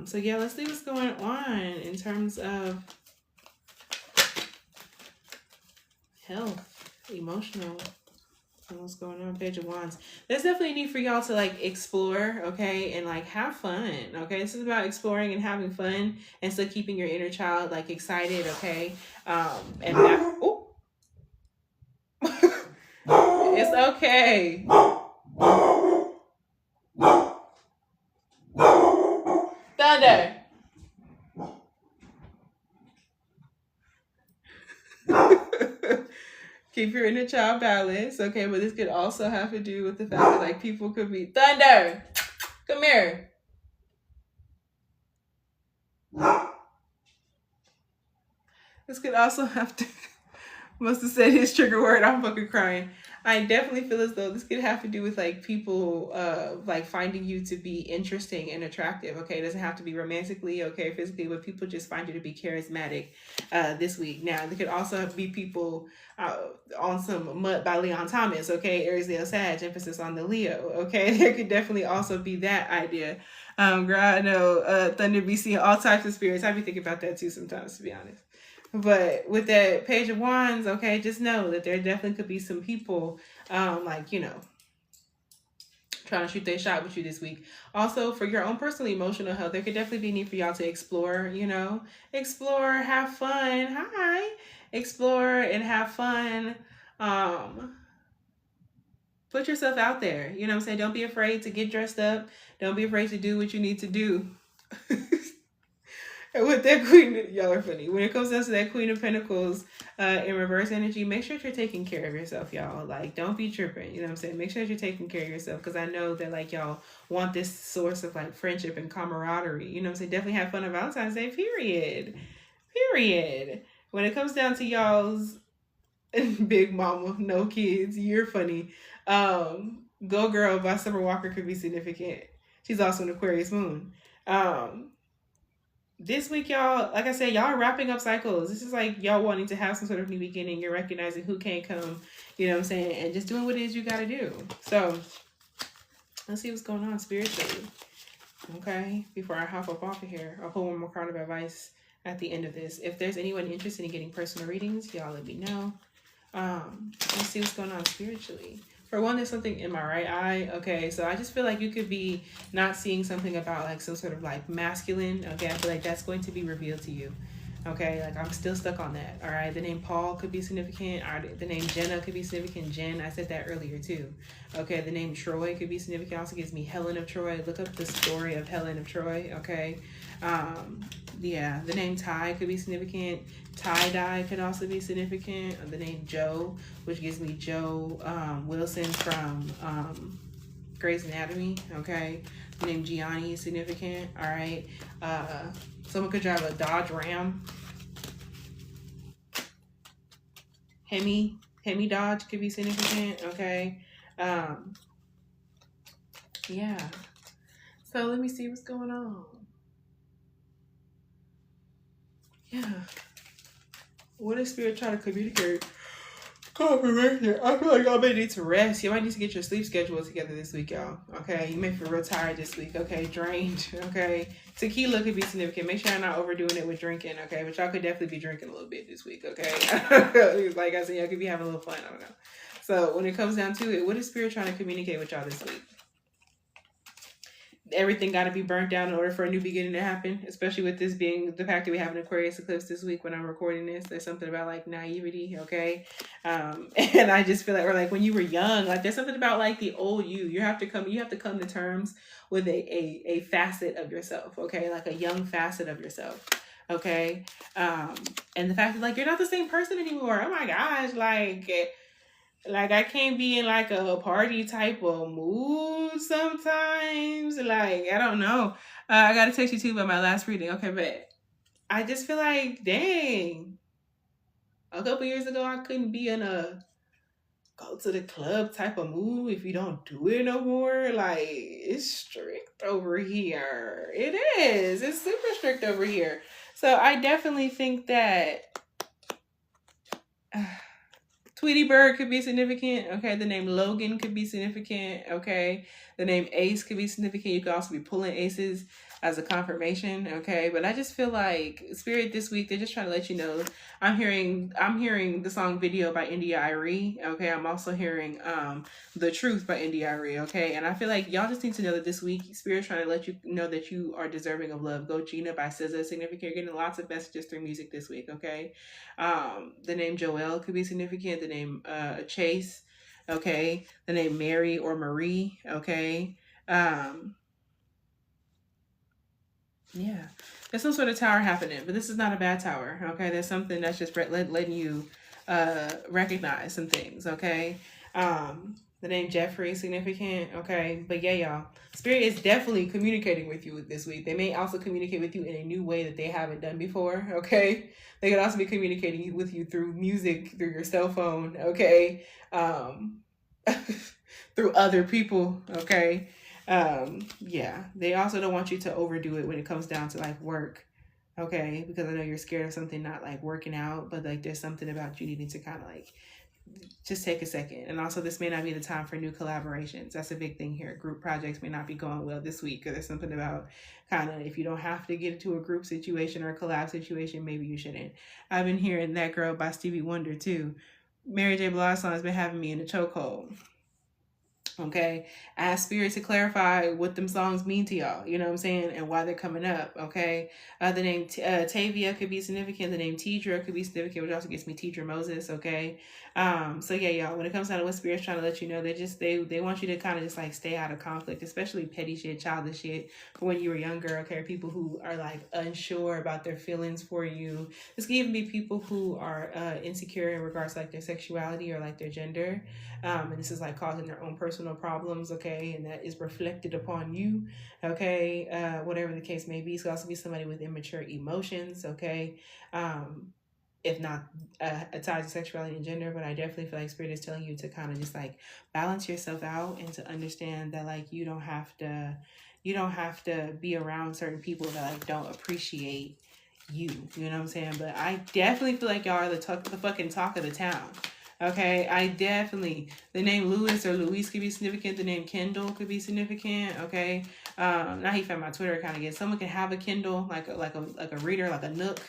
so yeah, let's see what's going on in terms of health, emotional, and what's going on. Page of Wands. There's definitely a need for y'all to like explore, okay, and like have fun. Okay, this is about exploring and having fun, and still keeping your inner child like excited. Okay, and that. Oh. It's okay. Thunder. Keep your inner child balanced, okay? But this could also have to do with the fact that like people could be Thunder. Come here. This could also have to must have said his trigger word. I'm fucking crying. I definitely feel as though this could have to do with like people like finding you to be interesting and attractive. Okay, it doesn't have to be romantically, okay, physically, but people just find you to be charismatic this week. Now, there could also be people on some Mud by Leon Thomas, okay, Aries, Leo, Sag, emphasis on the Leo, okay. There could definitely also be that idea. Girl, I know Thunder be seeing all types of spirits. I be thinking about that too sometimes, to be honest. But with that Page of Wands, okay, just know that there definitely could be some people, like, you know, trying to shoot their shot with you this week. Also, for your own personal emotional health, there could definitely be a need for y'all to explore, explore, have fun. Hi. Explore and have fun. Um, Put yourself out there. You know what I'm saying? Don't be afraid to get dressed up. Don't be afraid to do what you need to do. And with that queen, y'all are funny. When it comes down to that Queen of Pentacles in reverse energy, make sure that you're taking care of yourself, y'all. Like, don't be tripping. You know what I'm saying? Make sure that you're taking care of yourself, because I know that, like, y'all want this source of, like, friendship and camaraderie. You know what I'm saying? Definitely have fun on Valentine's Day, period. Period. When it comes down to y'all's big mama, no kids, you're funny. Go Girl by Summer Walker could be significant. She's also an Aquarius moon. This week, y'all, like I said, y'all are wrapping up cycles. This is like y'all wanting to have some sort of new beginning. You're recognizing who can't come, you know what I'm saying, and just doing what it is you got to do. So let's see what's going on spiritually. Okay, before I hop up off of here, I'll pull one more card of advice at the end of this. If there's anyone interested in getting personal readings, y'all let me know. Let's see what's going on spiritually. For one, there's something in my right eye. Okay, so I just feel like you could be not seeing something about like some sort of like masculine. Okay, I feel like that's going to be revealed to you. Okay, like I'm still stuck on that. All right, the name Paul could be significant. Or the name Jenna could be significant. Jen, I said that earlier too. Okay, the name Troy could be significant. Also gives me Helen of Troy. Look up the story of Helen of Troy. Okay, yeah, the name Ty could be significant. Tie-dye could also be significant. The name Joe, which gives me Joe Wilson from Grey's Anatomy. Okay, the name Gianni is significant. All right, someone could drive a Dodge Ram. Hemi Dodge could be significant. Okay, yeah. So let me see what's going on. Yeah. What is Spirit trying to communicate? Confirmation. I feel like y'all may need to rest. You might need to get your sleep schedule together this week, y'all. Okay, you may feel real tired this week. Okay, drained. Okay, tequila could be significant. Make sure you're not overdoing it with drinking. Okay, but y'all could definitely be drinking a little bit this week. Okay, like I said, y'all could be having a little fun. I don't know. So when it comes down to it, what is Spirit trying to communicate with y'all this week? Everything got to be burnt down in order for a new beginning to happen, especially with this being the fact that we have an Aquarius eclipse this week when I'm recording this. There's something about like naivety, okay? And I just feel like, or like when you were young, like there's something about like the old you have to come to terms with a facet of yourself, okay? Like a young facet of yourself, okay? And the fact that like you're not the same person anymore. Oh my gosh, like I can't be in like a party type of mood sometimes. Like, I don't know. I got to text you too about my last reading. Okay, but I just feel like, dang. A couple years ago, I couldn't be in a go to the club type of mood if you don't do it no more. Like, it's strict over here. It is. It's super strict over here. So I definitely think that... Tweety Bird could be significant. Okay, the name Logan could be significant. Okay, the name Ace could be significant. You could also be pulling aces as a confirmation. Okay, but I just feel like Spirit this week, they're just trying to let you know. I'm hearing the song Video by India.Arie. Okay, I'm also hearing The Truth by India.Arie. Okay, and I feel like y'all just need to know that this week Spirit's trying to let you know that you are deserving of love. Go Gina by SZA is significant. You're getting lots of messages through music this week. Okay, the name Joelle could be significant. The name Chase. Okay, the name Mary or Marie. Okay. Yeah, there's some sort of tower happening, but this is not a bad tower. Okay, there's something that's just letting you recognize some things. Okay, the name Jeffrey is significant. Okay, but yeah, y'all, Spirit is definitely communicating with you this week. They may also communicate with you in a new way that they haven't done before. Okay, they could also be communicating with you through music, through your cell phone. Okay, through other people. Okay. Yeah, they also don't want you to overdo it when it comes down to like work. Okay, because I know you're scared of something not like working out, but like there's something about you needing to kind of like just take a second. And also this may not be the time for new collaborations. That's a big thing here. Group projects may not be going well this week, because there's something about kind of, if you don't have to get into a group situation or a collab situation, maybe you shouldn't. I've been hearing That Girl by Stevie Wonder too. Mary J. Blige song has been having me in a chokehold. Okay, ask spirit to clarify what them songs mean to y'all, you know what I'm saying, and why they're coming up. Okay, the name Tavia could be significant. The name Tidra could be significant, which also gets me Tidra Moses. Okay, so yeah, y'all, when it comes down to what spirit's trying to let you know, they want you to kind of just like stay out of conflict, especially petty shit, childish shit from when you were younger. Okay, people who are like unsure about their feelings for you. This can even be people who are insecure in regards to like their sexuality or like their gender. And this is like causing their own personal problems, okay, and that is reflected upon you, okay, whatever the case may be. It could also be somebody with immature emotions, okay, if not tied to sexuality and gender. But I definitely feel like spirit is telling you to kind of just like balance yourself out and to understand that like you don't have to be around certain people that like don't appreciate you know what I'm saying. But I definitely feel like y'all are the fucking talk of the town. Okay, I definitely, the name Louis or Louise could be significant. The name Kindle could be significant. Okay, now he found my Twitter account again. Someone can have a Kindle, like a reader, like a Nook.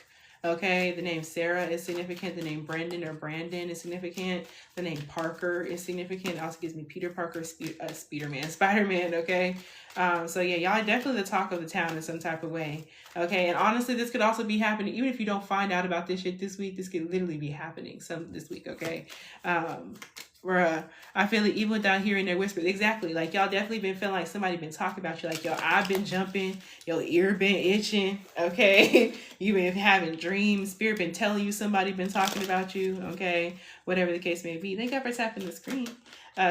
Okay, the name Sarah is significant. The name Brendan or Brandon is significant. The name Parker is significant. It also gives me Peter Parker, Spider-Man. Okay, so yeah, y'all are definitely the talk of the town in some type of way. Okay, and honestly, this could also be happening even if you don't find out about this shit this week. This could literally be happening this week. Okay, where I feel it even without hearing their whispers. Exactly, like y'all definitely been feeling like somebody been talking about you. Like yo, I've been jumping, your ear been itching. Okay, you been having dreams. Spirit been telling you somebody been talking about you. Okay, whatever the case may be. Thank God for tapping the screen.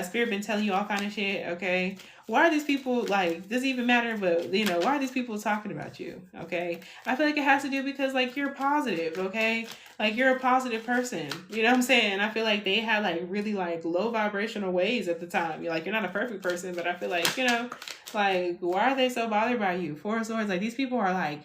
Spirit been telling you all kind of shit. Okay, why are these people like, doesn't even matter, but you know, why are these people talking about you? Okay, I feel like it has to do because like you're positive. Okay, like you're a positive person, you know what I'm saying. I feel like they had like really like low vibrational waves at the time. You're like, you're not a perfect person, but I feel like, you know, like why are they so bothered by you? Four of Swords, like these people are like,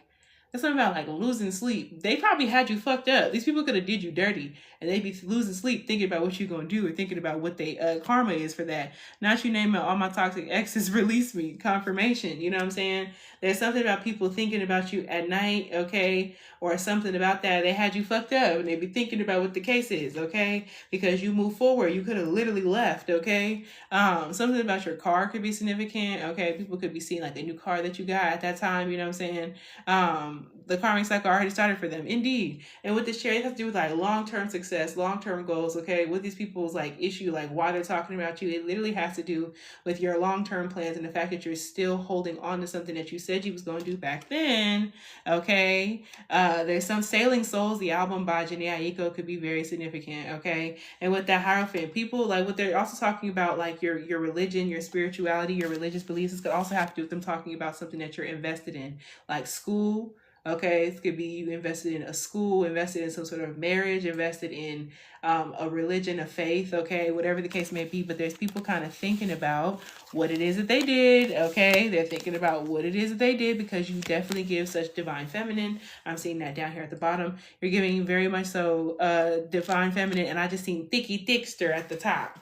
there's something about like losing sleep. They probably had you fucked up. These people could have did you dirty, and they be losing sleep thinking about what you're gonna do or thinking about what they karma is for that. Not you naming all my toxic exes release me confirmation. You know what I'm saying? There's something about people thinking about you at night, okay, or something about that. They had you fucked up, and they be thinking about what the case is, okay, because you move forward. You could have literally left, okay. Something about your car could be significant, okay. People could be seeing like the new car that you got at that time. You know what I'm saying? The karmic cycle already started for them, indeed. And with this chariot, it has to do with like long-term success, long-term goals. Okay, with these people's like issue, like why they're talking about you, it literally has to do with your long-term plans and the fact that you're still holding on to something that you said you was going to do back then. Okay, there's some Sailing Souls. The album by Janae Aiko could be very significant. Okay, and with that Hierophant, people like what they're also talking about, like your religion, your spirituality, your religious beliefs. This could also have to do with them talking about something that you're invested in, like school. Okay, it could be you invested in a school, invested in some sort of marriage, invested in a religion, a faith, okay, whatever the case may be. But there's people kind of thinking about what it is that they did, okay? They're thinking about what it is that they did because you definitely give such divine feminine. I'm seeing that down here at the bottom. You're giving very much so divine feminine, and I just seen thicky thickster at the top.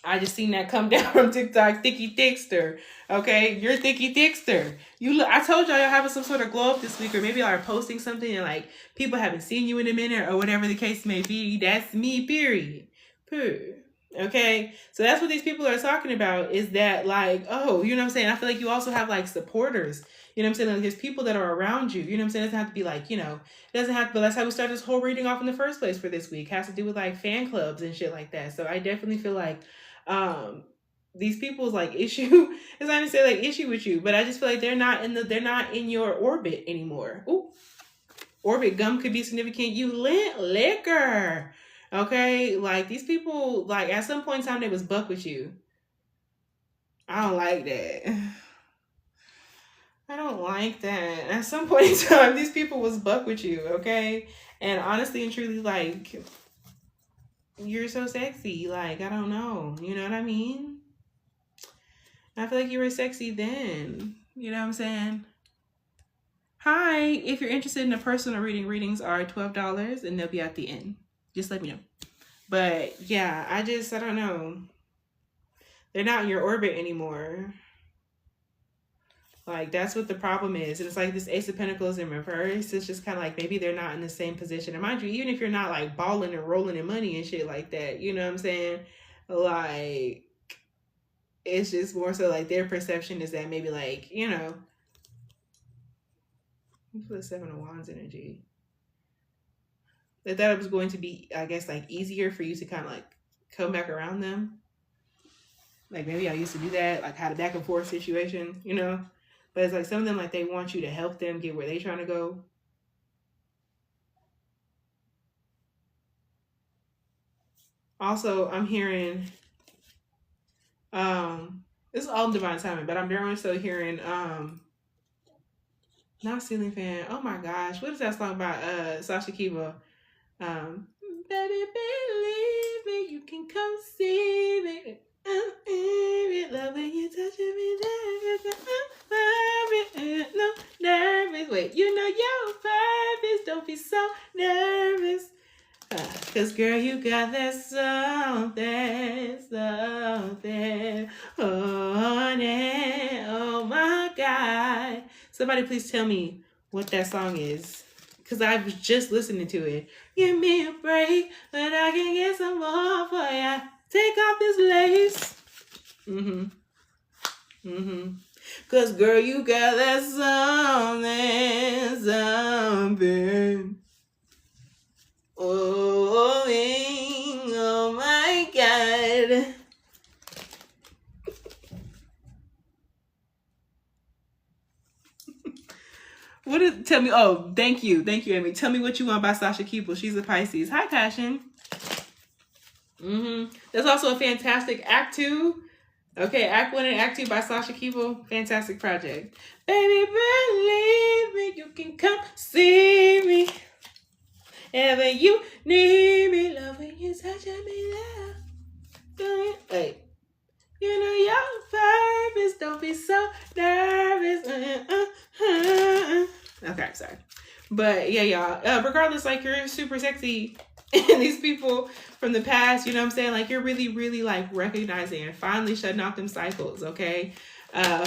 I just seen that come down from TikTok, thicky thickster. Okay, you're thicky thickster. You look. I told y'all having some sort of glow up this week, or maybe y'all are posting something and like people haven't seen you in a minute, or whatever the case may be. That's me. Period. Okay, so that's what these people are talking about. Is that like, oh, you know what I'm saying? I feel like you also have like supporters. You know what I'm saying? Like, there's people that are around you. You know what I'm saying? It doesn't have to be like, you know, it doesn't have to, but that's how we started this whole reading off in the first place for this week. It has to do with like fan clubs and shit like that. So I definitely feel like these people's like issue is not to say like issue with you, but I just feel like they're not in your orbit anymore. Ooh, orbit gum could be significant. You lit liquor. Okay, like these people, like at some point in time they was buck with you. I don't like that. I don't like that. At some point in time, these people was buck with you, okay? And honestly and truly, like, you're so sexy. Like, I don't know. You know what I mean? I feel like you were sexy then. You know what I'm saying? Hi. If you're interested in a personal reading, readings are $12 and they'll be at the end. Just let me know. But yeah, I don't know. They're not in your orbit anymore. Like, that's what the problem is. And it's like this Ace of Pentacles in reverse. It's just kind of like maybe they're not in the same position. And mind you, even if you're not like balling and rolling in money and shit like that, you know what I'm saying? Like, it's just more so like their perception is that maybe like, you know, for the Seven of Wands energy, that it was going to be, I guess, like easier for you to kind of like come back around them. Like maybe I used to do that, like had a back and forth situation, you know. But it's like some of them, like they want you to help them get where they trying to go. Also, I'm hearing, this is all divine timing, but I'm very much so hearing, not ceiling fan. Oh my gosh, what is that song by Sasha Kiba? Baby, believe me, you can come see me. Love when you touching me, no nervous. Wait, you know your purpose. Don't be so nervous. Cause girl, you got that something, something on it. Oh my God. Somebody please tell me what that song is. Cause I was just listening to it. Give me a break, but I can get some more for ya. Take off this lace. Cause girl, you got that something, something. Oh my God. Tell me, oh, thank you, Amy. Tell me what you want by Sasha Kiepel. She's a Pisces. Hi, Passion. There's also a fantastic Act 2. Okay, Act 1 and Act 2 by Sasha Kiepel. Fantastic project. Baby, believe me, you can come see me. Ever you need me, love when you touching me there. Hey, you know your purpose, don't be so nervous. Okay, sorry. But yeah, y'all, regardless, like you're super sexy. And these people from the past, you know what I'm saying? Like you're really, really like recognizing and finally shutting off them cycles, okay?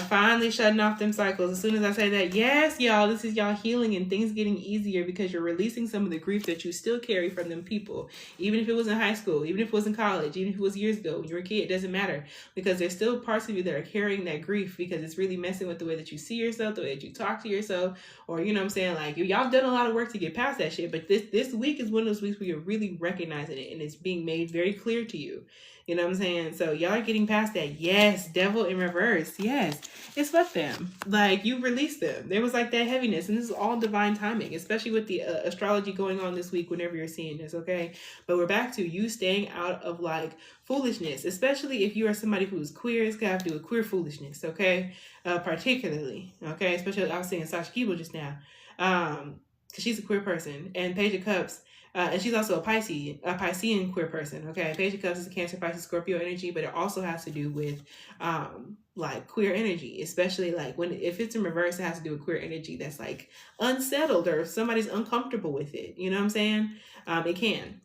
Finally shutting off them cycles. As soon as I say that, yes, y'all, this is y'all healing and things getting easier because you're releasing some of the grief that you still carry from them people. Even if it was in high school, even if it was in college, even if it was years ago when you were a kid, it doesn't matter. Because there's still parts of you that are carrying that grief because it's really messing with the way that you see yourself, the way that you talk to yourself, or you know what I'm saying? Like y'all done a lot of work to get past that shit, but this week is one of those weeks where you're really recognizing it and it's being made very clear to you. You know what I'm saying? So y'all are getting past that. Yes, devil in reverse. Yes, it's fuck them. Like you released them. There was like that heaviness, and this is all divine timing, especially with the astrology going on this week. Whenever you're seeing this, okay. But we're back to you staying out of like foolishness, especially if you are somebody who's queer. It's got to do with queer foolishness, okay? Particularly, okay. Especially I was saying Sasha Kiebel just now, because she's a queer person, and Page of Cups. And she's also a Piscean queer person. Okay, Page of Cups is a Cancer, Pisces, Scorpio energy, but it also has to do with like queer energy, especially like if it's in reverse, it has to do with queer energy that's like unsettled or if somebody's uncomfortable with it. You know what I'm saying? It can.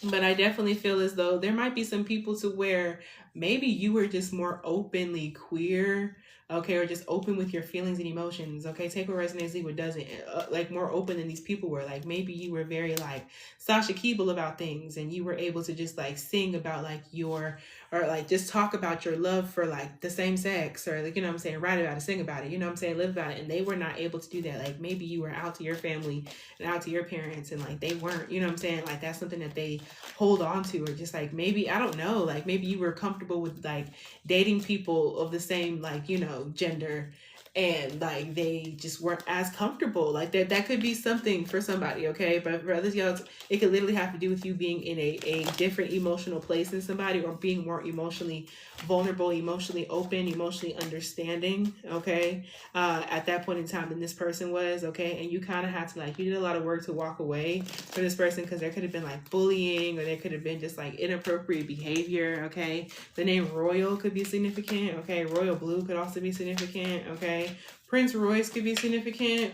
But I definitely feel as though there might be some people to where maybe you were just more openly queer, okay, or just open with your feelings and emotions, okay? Take what resonates, leave what doesn't. Like more open than these people were. Like maybe you were very like Sasha Kiebel about things, and you were able to just like sing about like or like just talk about your love for like the same sex, or like, you know what I'm saying, write about it, sing about it, you know what I'm saying, live about it. And they were not able to do that. Like maybe you were out to your family and out to your parents, and like they weren't, you know what I'm saying, like that's something that they hold on to, or just like maybe, I don't know, like maybe you were comfortable with like dating people of the same like, you know, gender, and like they just weren't as comfortable. Like that could be something for somebody, okay? But for others, y'all, it could literally have to do with you being in a different emotional place than somebody, or being more emotionally vulnerable, emotionally open, emotionally understanding, okay, at that point in time than this person was, okay? And you kind of had to like, you did a lot of work to walk away from this person because there could have been like bullying, or there could have been just like inappropriate behavior, okay? The name Royal could be significant, okay? Royal Blue could also be significant, okay? Prince Royce could be significant,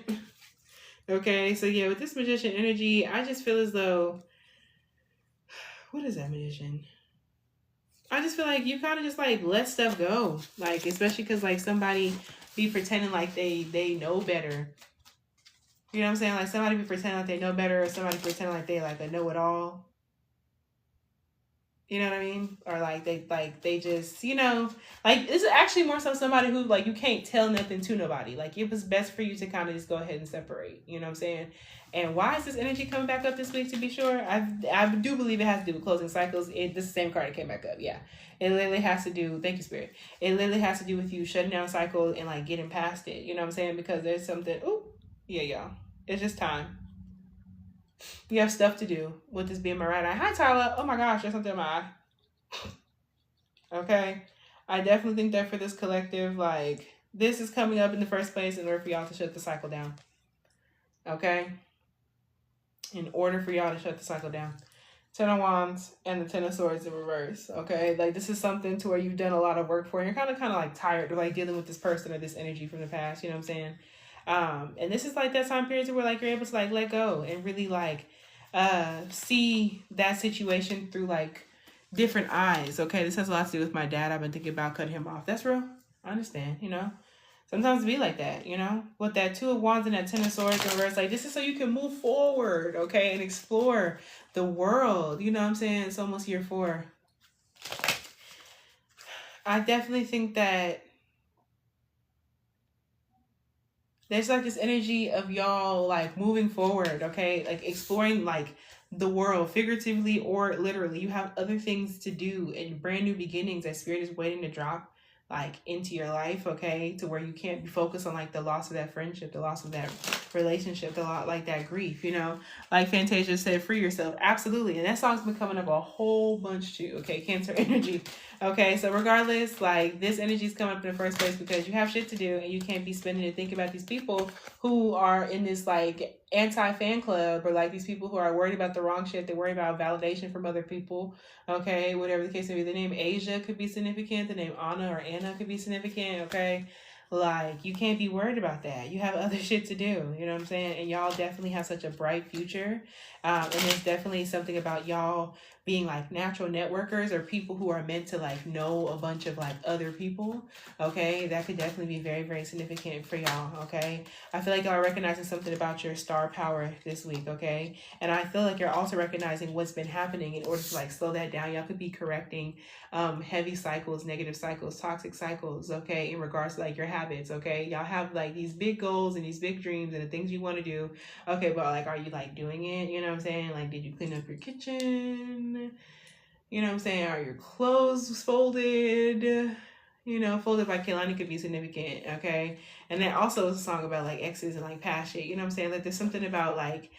okay? So yeah, with this Magician energy, I just feel as though, what is that Magician? I just feel like you kind of just like let stuff go, like especially because like somebody be pretending like they know better. You know what I'm saying? Like somebody be pretending like they know better, or somebody pretending like they like a know-it-all. You know what I mean? Or like they just, you know, like this is actually more so somebody who like you can't tell nothing to nobody. Like it was best for you to kind of just go ahead and separate. You know what I'm saying? And why is this energy coming back up this week? To be sure, I do believe it has to do with closing cycles. This is the same card that came back up. Yeah, it literally has to do. Thank you, Spirit. It literally has to do with you shutting down cycles and like getting past it. You know what I'm saying? Because there's something. Oh, yeah, y'all. It's just time. You have stuff to do with this being my right eye. Hi, Tyler. Oh my gosh, there's something in my eye. Okay. I definitely think that for this collective, like, this is coming up in the first place in order for y'all to shut the cycle down. Okay? In order for y'all to shut the cycle down. Ten of Wands and the Ten of Swords in reverse. Okay? Like, this is something to where you've done a lot of work for. And you're kind of like tired of like dealing with this person or this energy from the past. You know what I'm saying? And this is like that time period to where like you're able to like let go and really like see that situation through like different eyes. Okay, this has a lot to do with my dad. I've been thinking about cutting him off. That's real. I understand, you know. Sometimes it be like that, you know. With that Two of Wands and that Ten of Swords, where it's like this is so you can move forward, okay, and explore the world. You know what I'm saying? It's almost year 4. I definitely think that there's like this energy of y'all like moving forward, okay, like exploring like the world figuratively or literally. You have other things to do and brand new beginnings that spirit is waiting to drop like into your life, okay, to where you can't be focused on like the loss of that friendship, the loss of that relationship, the lot like that grief, you know. Like Fantasia said, free yourself. Absolutely. And that song's been coming up a whole bunch too, okay, Cancer energy. Okay, so regardless, like this energy is coming up in the first place because you have shit to do and you can't be spending and thinking about these people who are in this like anti-fan club, or like these people who are worried about the wrong shit. They worry about validation from other people. Okay, whatever the case may be. The name Asia could be significant. The name Anna or Anna could be significant. Okay, like you can't be worried about that. You have other shit to do. You know what I'm saying? And y'all definitely have such a bright future. And there's definitely something about y'all being like natural networkers or people who are meant to like know a bunch of like other people. Okay, that could definitely be very, very significant for y'all. Okay, I feel like y'all are recognizing something about your star power this week. Okay, and I feel like you're also recognizing what's been happening in order to like slow that down. Y'all could be correcting heavy cycles, negative cycles, toxic cycles, okay, in regards to like your habits. Okay, y'all have like these big goals and these big dreams and the things you want to do. Okay, but like, are you like doing it? You know what I'm saying? Like, did you clean up your kitchen? You know what I'm saying? Are your clothes folded? You know, Folded by Kehlani could be significant, okay? And then also it's a song about like exes and like past shit. You know what I'm saying? Like there's something about like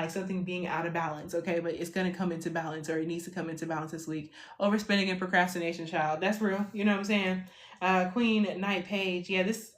something being out of balance, okay? But it's gonna come into balance, or it needs to come into balance this week. Overspending and procrastination, child. That's real. You know what I'm saying? Queen, Knight, Page. Yeah, this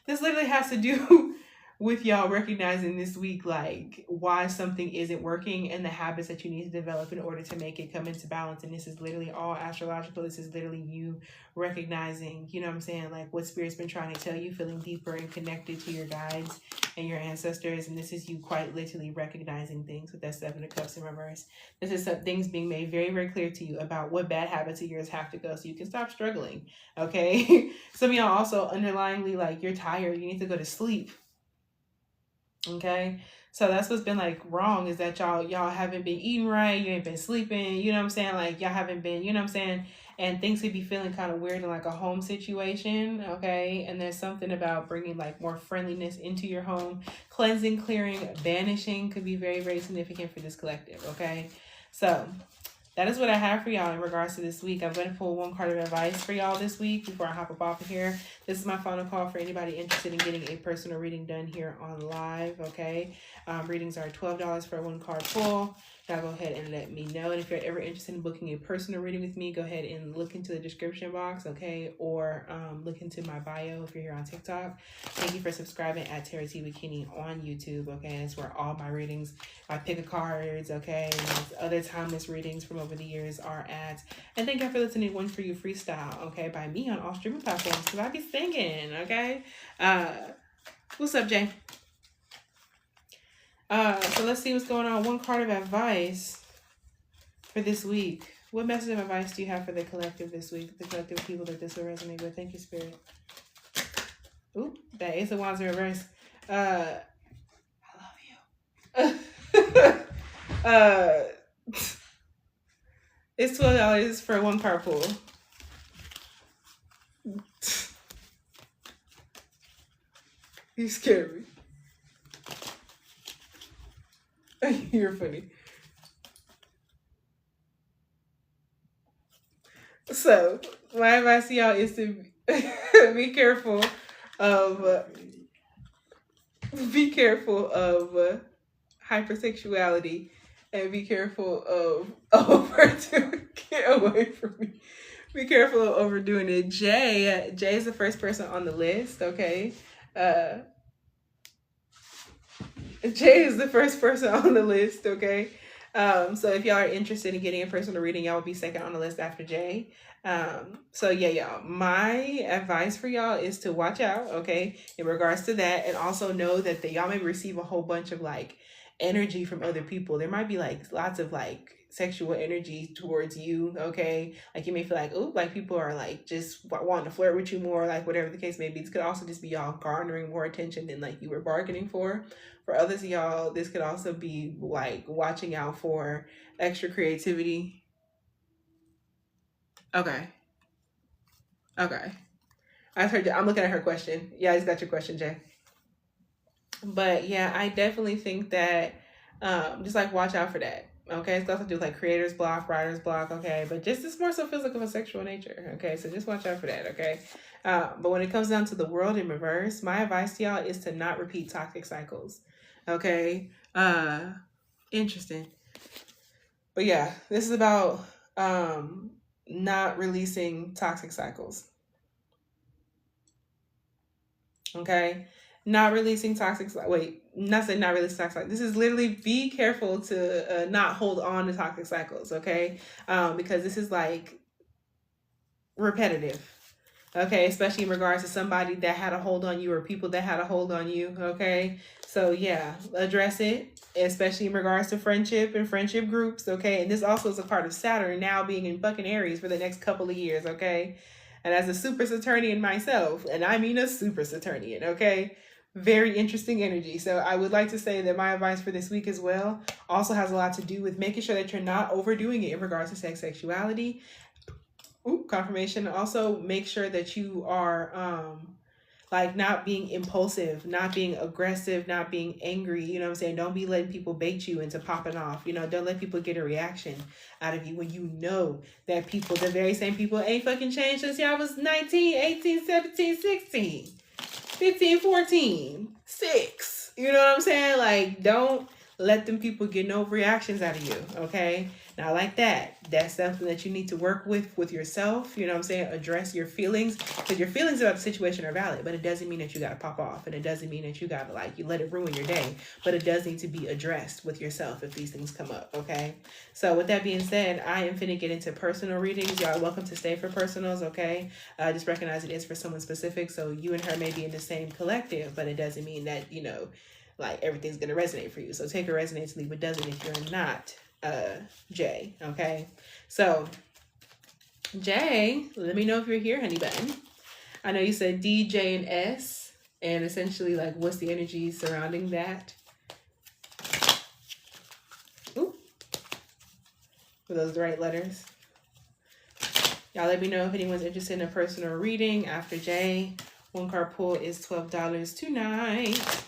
literally has to do with y'all recognizing this week like why something isn't working and the habits that you need to develop in order to make it come into balance. And this is literally all astrological. This is literally you recognizing, you know what I'm saying, like what spirit's been trying to tell you, feeling deeper and connected to your guides and your ancestors. And this is you quite literally recognizing things with that Seven of Cups in reverse. This is some things being made very, very clear to you about what bad habits of yours have to go so you can stop struggling. Okay. Some of y'all also underlyingly like you're tired, you need to go to sleep. Okay, so that's what's been like wrong, is that y'all haven't been eating right, you ain't been sleeping, you know what I'm saying, like y'all haven't been, you know what I'm saying, and things could be feeling kind of weird in like a home situation. Okay, and there's something about bringing like more friendliness into your home. Cleansing, clearing, banishing could be very, very significant for this collective. Okay, so that is what I have for y'all in regards to this week. I'm going to pull one card of advice for y'all this week before I hop up off of here. This is my final call for anybody interested in getting a personal reading done here on live, okay? Readings are $12 for a one card pull. Now go ahead and let me know. And if you're ever interested in booking a personal reading with me, go ahead and look into the description box, okay? Or look into my bio if you're here on TikTok. Thank you for subscribing at tarotteawkinny on YouTube, okay? That's where all my readings, my pick a cards, okay? And other timeless readings from over the years are at. And thank you for listening to One For You Freestyle, okay? By me on all streaming platforms, because I be singing, okay? What's up, Jay? So let's see what's going on. One card of advice for this week. What message of advice do you have for the collective this week? The collective people that this will resonate with. Thank you, Spirit. Ooh, that Ace of Wands in reverse. I love you. It's $12 for one card pull. You scared me. You're funny. So, my advice to y'all is to be careful of hypersexuality, and be careful of overdoing. Get away from me. Be careful of overdoing it. Jay is the first person on the list. Okay, Jay is the first person on the list. Okay, so if y'all are interested in getting a personal reading, y'all will be second on the list after Jay. So yeah, y'all, my advice for y'all is to watch out, okay, in regards to that, and also know that y'all may receive a whole bunch of like energy from other people. There might be like lots of like sexual energy towards you, okay? Like you may feel like, oh, like people are like just wanting to flirt with you more, like whatever the case may be. This could also just be y'all garnering more attention than like you were bargaining for. For others of y'all, this could also be like watching out for extra creativity. Okay. Okay. I heard. I'm looking at her question. Yeah, I just got your question, Jay. But yeah, I definitely think that just like watch out for that. Okay, it's got to do with like creator's block, writer's block. Okay, but just it's more so feels like of a sexual nature. Okay, so just watch out for that. Okay, but when it comes down to the world in reverse, my advice to y'all is to not repeat toxic cycles. Okay, interesting. But yeah, this is about not releasing toxic cycles. Okay, not releasing toxic. Wait, not saying not releasing toxic. This is literally be careful to not hold on to toxic cycles. Okay, because this is like repetitive. Okay, especially in regards to somebody that had a hold on you or people that had a hold on you. Okay, so yeah, address it, especially in regards to friendship and friendship groups. Okay, and this also is a part of Saturn now being in fucking Aries for the next couple of years. Okay, and as a super Saturnian myself, and I mean a super Saturnian. Okay, very interesting energy. So I would like to say that my advice for this week as well also has a lot to do with making sure that you're not overdoing it in regards to sexuality. Ooh, confirmation. Also, make sure that you are like not being impulsive, not being aggressive, not being angry. You know what I'm saying? Don't be letting people bait you into popping off. You know, don't let people get a reaction out of you when you know that people, the very same people, ain't fucking changed since y'all was 19, 18, 17, 16, 15, 14, 6. You know what I'm saying? Like, don't let them people get no reactions out of you, okay? Now, like that, that's something that you need to work with yourself. You know what I'm saying? Address your feelings, because your feelings about the situation are valid, but it doesn't mean that you got to pop off, and it doesn't mean that you got to like you let it ruin your day, but it does need to be addressed with yourself if these things come up, okay? So with that being said, I am finna get into personal readings. Y'all are welcome to stay for personals, okay? Just recognize it is for someone specific, so you and her may be in the same collective, but it doesn't mean that, you know, like everything's gonna resonate for you. So take what resonates, leave what doesn't if you're not Jay. Okay, so Jay, let me know if you're here, honey bun. I know you said D, J, and S, and essentially like what's the energy surrounding that? Ooh, were those the right letters? Y'all let me know if anyone's interested in a personal reading after Jay. One card pull is $12 tonight.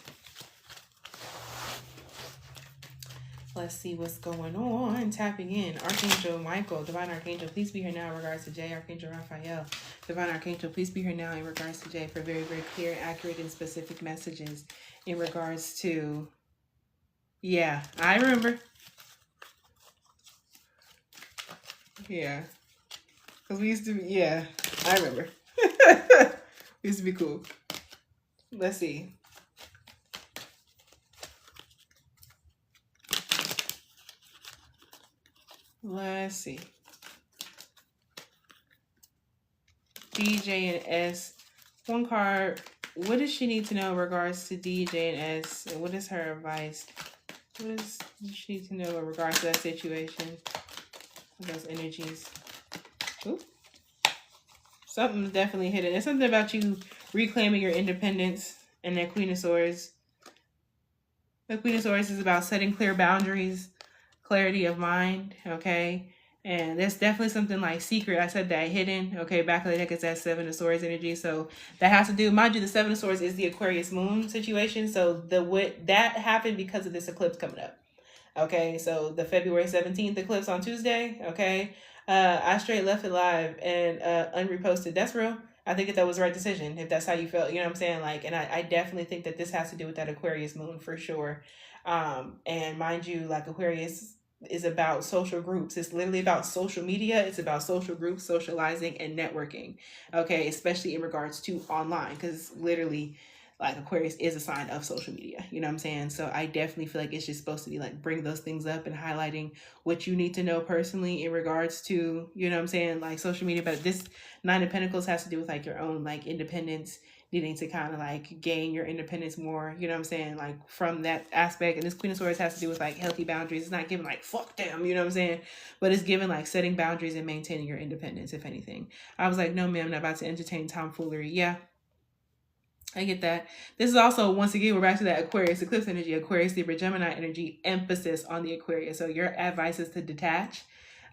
Let's see what's going on. Tapping in. Archangel Michael, Divine Archangel, please be here now in regards to Jay. Archangel Raphael, Divine Archangel, please be here now in regards to Jay for very, very clear, accurate, and specific messages in regards to... Yeah, I remember. Yeah. Because we used to be... Yeah, I remember. We used to be cool. Let's see. Let's see. DJ and S. One card. What does she need to know in regards to DJ and S? And what is her advice? What does she need to know in regards to that situation? Those energies. Ooh. Something's definitely hidden. There's something about you reclaiming your independence and that Queen of Swords. The Queen of Swords is about setting clear boundaries, clarity of mind, okay? And that's definitely something like secret. I said that hidden. Okay, back of the deck is that Seven of Swords energy. So that has to do, mind you, the Seven of Swords is the Aquarius moon situation. So that happened because of this eclipse coming up. Okay, so the February 17th eclipse on Tuesday. Okay, I straight left it live and unreposted. That's real. I think that was the right decision if that's how you felt. You know what I'm saying? Like, and I definitely think that this has to do with that Aquarius moon for sure. And mind you, like Aquarius is about social groups. It's literally about social media. It's about social groups, socializing, and networking. Okay, especially in regards to online, because literally, like Aquarius is a sign of social media. You know what I'm saying? So I definitely feel like it's just supposed to be like bring those things up and highlighting what you need to know personally in regards to, you know what I'm saying, like social media. But this Nine of Pentacles has to do with like your own like independence, needing to kind of like gain your independence more, you know what I'm saying, like from that aspect. And this Queen of Swords has to do with like healthy boundaries. It's not giving like fuck them, you know what I'm saying, but it's giving like setting boundaries and maintaining your independence, if anything. I was like, no ma'am, I'm not about to entertain tomfoolery. Yeah, I get that. This is also, once again, we're back to that Aquarius eclipse energy, Aquarius, Libra, Gemini energy, emphasis on the Aquarius. So your advice is to detach.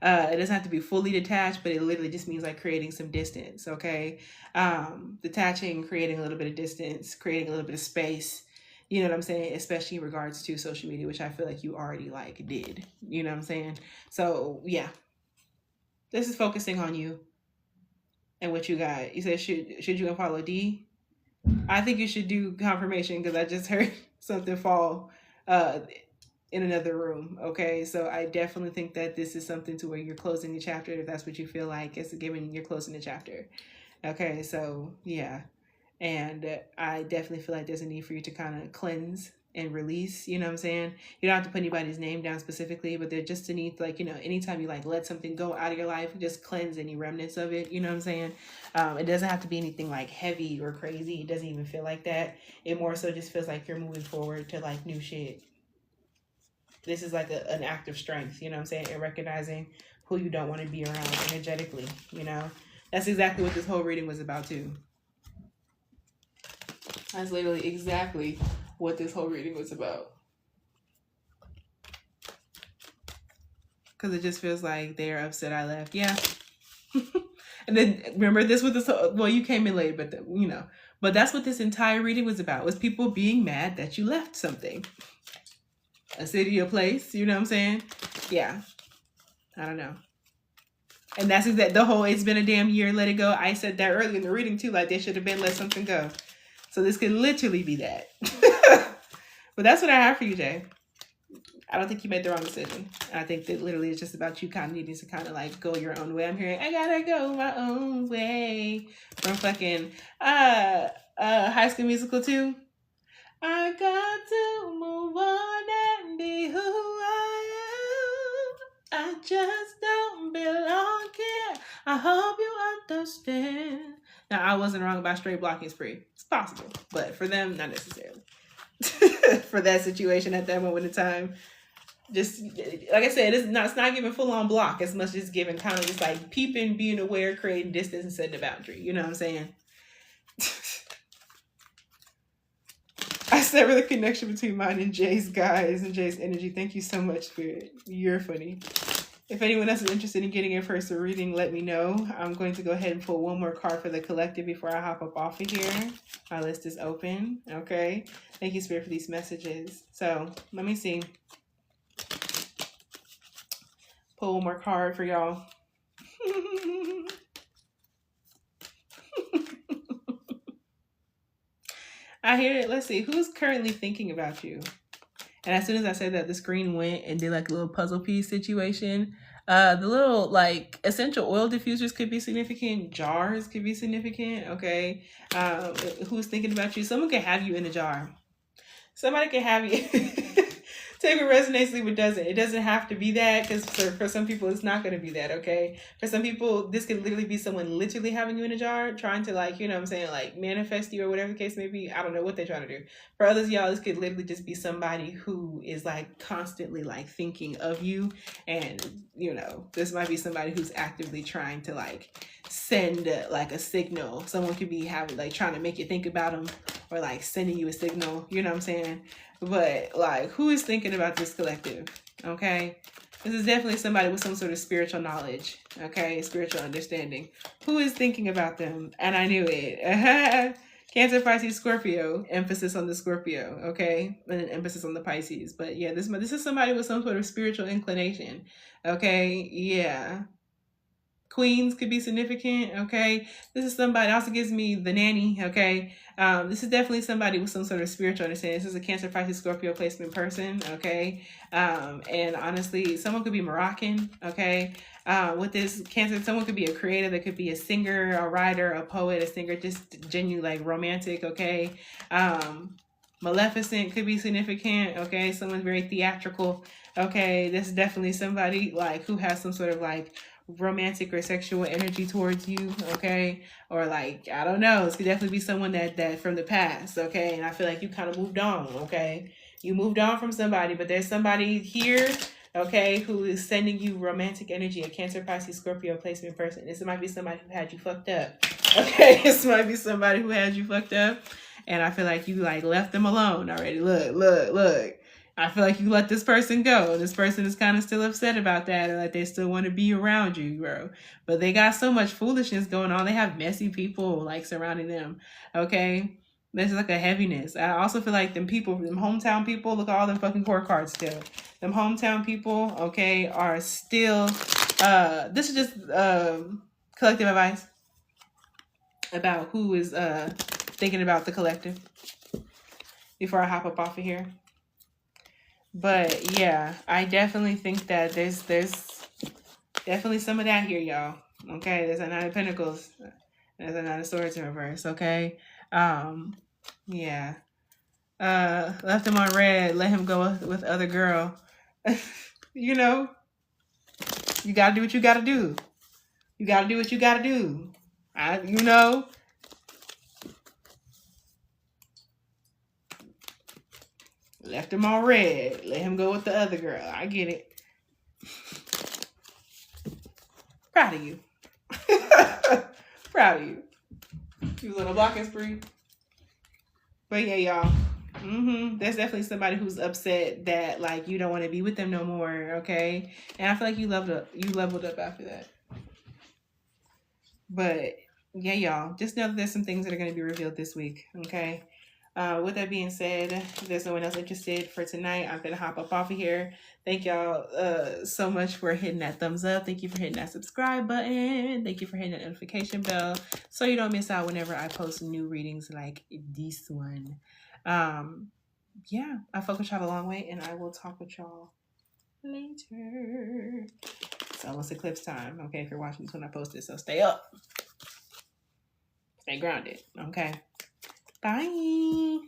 It doesn't have to be fully detached, but it literally just means like creating some distance, okay? Detaching, creating a little bit of distance, creating a little bit of space, you know what I'm saying? Especially in regards to social media, which I feel like you already like did, you know what I'm saying? So yeah, this is focusing on you and what you got. You said, should you unfollow D? I think you should do confirmation because I just heard something fall in another room. Okay, so I definitely think that this is something to where you're closing the chapter. If that's what you feel like, it's given you're closing the chapter. Okay, so yeah, and I definitely feel like there's a need for you to kind of cleanse and release, you know what I'm saying? You don't have to put anybody's name down specifically, but there's just a need, like, you know, anytime you like let something go out of your life, just cleanse any remnants of it, you know what I'm saying? It doesn't have to be anything like heavy or crazy. It doesn't even feel like that. It more so just feels like you're moving forward to like new shit. This is like an act of strength, you know what I'm saying? And recognizing who you don't want to be around energetically, you know? That's exactly what this whole reading was about too. That's literally exactly what this whole reading was about. Because it just feels like they're upset I left. Yeah. And then remember, this was this, well, you came in late, but you know, but that's what this entire reading was about, was people being mad that you left something. A city, a place, you know what I'm saying? Yeah. I don't know. And that's exactly the whole, it's been a damn year, let it go. I said that earlier in the reading too, like they should have been let something go. So this could literally be that. But that's what I have for you, Jay. I don't think you made the wrong decision. I think that literally it's just about you kind of needing to kind of like go your own way. I'm hearing, I gotta go my own way. From fucking High School Musical 2. I got to move on and be who I am. I just don't belong here. I hope you understand. Now, I wasn't wrong about straight blocking spree. It's possible, but for them, not necessarily. For that situation at that moment in time, just like I said, it's not giving full on block as much as giving kind of just like peeping, being aware, creating distance, and setting a boundary. You know what I'm saying? I sever the connection between mine and Jay's guys and Jay's energy. Thank you so much, Spirit. You're funny. If anyone else is interested in getting a personal reading, let me know. I'm going to go ahead and pull one more card for the collective before I hop up off of here. My list is open. Okay. Thank you, Spirit, for these messages. So let me see. Pull one more card for y'all. I hear it. Let's see. Who's currently thinking about you? And as soon as I said that, the screen went and did like a little puzzle piece situation. The little like essential oil diffusers could be significant. Jars could be significant. Okay. Who's thinking about you? Someone could have you in a jar. Somebody can have you. Take what resonates, leave what doesn't. It doesn't have to be that, because for some people, it's not going to be that, okay? For some people, this could literally be someone literally having you in a jar, trying to, like, you know what I'm saying, like, manifest you or whatever the case may be. I don't know what they're trying to do. For others, y'all, this could literally just be somebody who is, like, constantly, like, thinking of you. And, you know, this might be somebody who's actively trying to, like, send, like, a signal. Someone could be having, like, trying to make you think about them or like sending you a signal, you know what I'm saying? But like, who is thinking about this collective? Okay, this is definitely somebody with some sort of spiritual knowledge, okay, spiritual understanding. Who is thinking about them? And I knew it. Cancer, Pisces, Scorpio. Emphasis on the Scorpio, okay, and an emphasis on the Pisces. But yeah, this is somebody with some sort of spiritual inclination, okay. Yeah, queens could be significant, okay. This is somebody, also gives me the nanny, okay. This is definitely somebody with some sort of spiritual understanding. This is a Cancer, Pisces, Scorpio placement person, okay. And honestly, someone could be Moroccan, okay. With this Cancer, someone could be a creator, that could be a singer, a writer, a poet, a singer, just genuine like romantic, okay. Maleficent could be significant, okay. Someone's very theatrical, okay. This is definitely somebody like who has some sort of like romantic or sexual energy towards you, okay. Or like, I don't know, this could definitely be someone that from the past, okay. And I feel like you kind of moved on, okay. You moved on from somebody, but there's somebody here, okay, who is sending you romantic energy. A Cancer, Pisces, Scorpio placement person. This might be somebody who had you fucked up, okay. This might be somebody who had you fucked up, and I feel like you like left them alone already. Look, I feel like you let this person go. This person is kind of still upset about that, or like they still want to be around you, bro. But they got so much foolishness going on. They have messy people like surrounding them, okay. There's like a heaviness. I also feel like them people, them hometown people, look at all them fucking core cards still. Them hometown people, okay, are still, this is just collective advice about who is thinking about the collective before I hop up off of here. But yeah, I definitely think that there's definitely some of that here, y'all. Okay, there's a Nine of Pentacles. There's a Nine of Swords in reverse, okay? Yeah. Left him on red, let him go with other girl. You know, you gotta do what you gotta do. You gotta do what you gotta do. You know. Left him on red, let him go with the other girl. I get it. Proud of you. Proud of you. You was on a blocking spree. But yeah, y'all. There's definitely somebody who's upset that like you don't want to be with them no more, okay? And I feel like you leveled up after that. But yeah, y'all, just know that there's some things that are going to be revealed this week, okay? With that being said, if there's no one else interested for tonight, I'm going to hop up off of here. Thank y'all so much for hitting that thumbs up. Thank you for hitting that subscribe button. Thank you for hitting that notification bell so you don't miss out whenever I post new readings like this one. Yeah, I fuck with y'all a long way, and I will talk with y'all later. It's almost eclipse time, okay, if you're watching this when I post it, so stay up. Stay grounded, okay? Bye.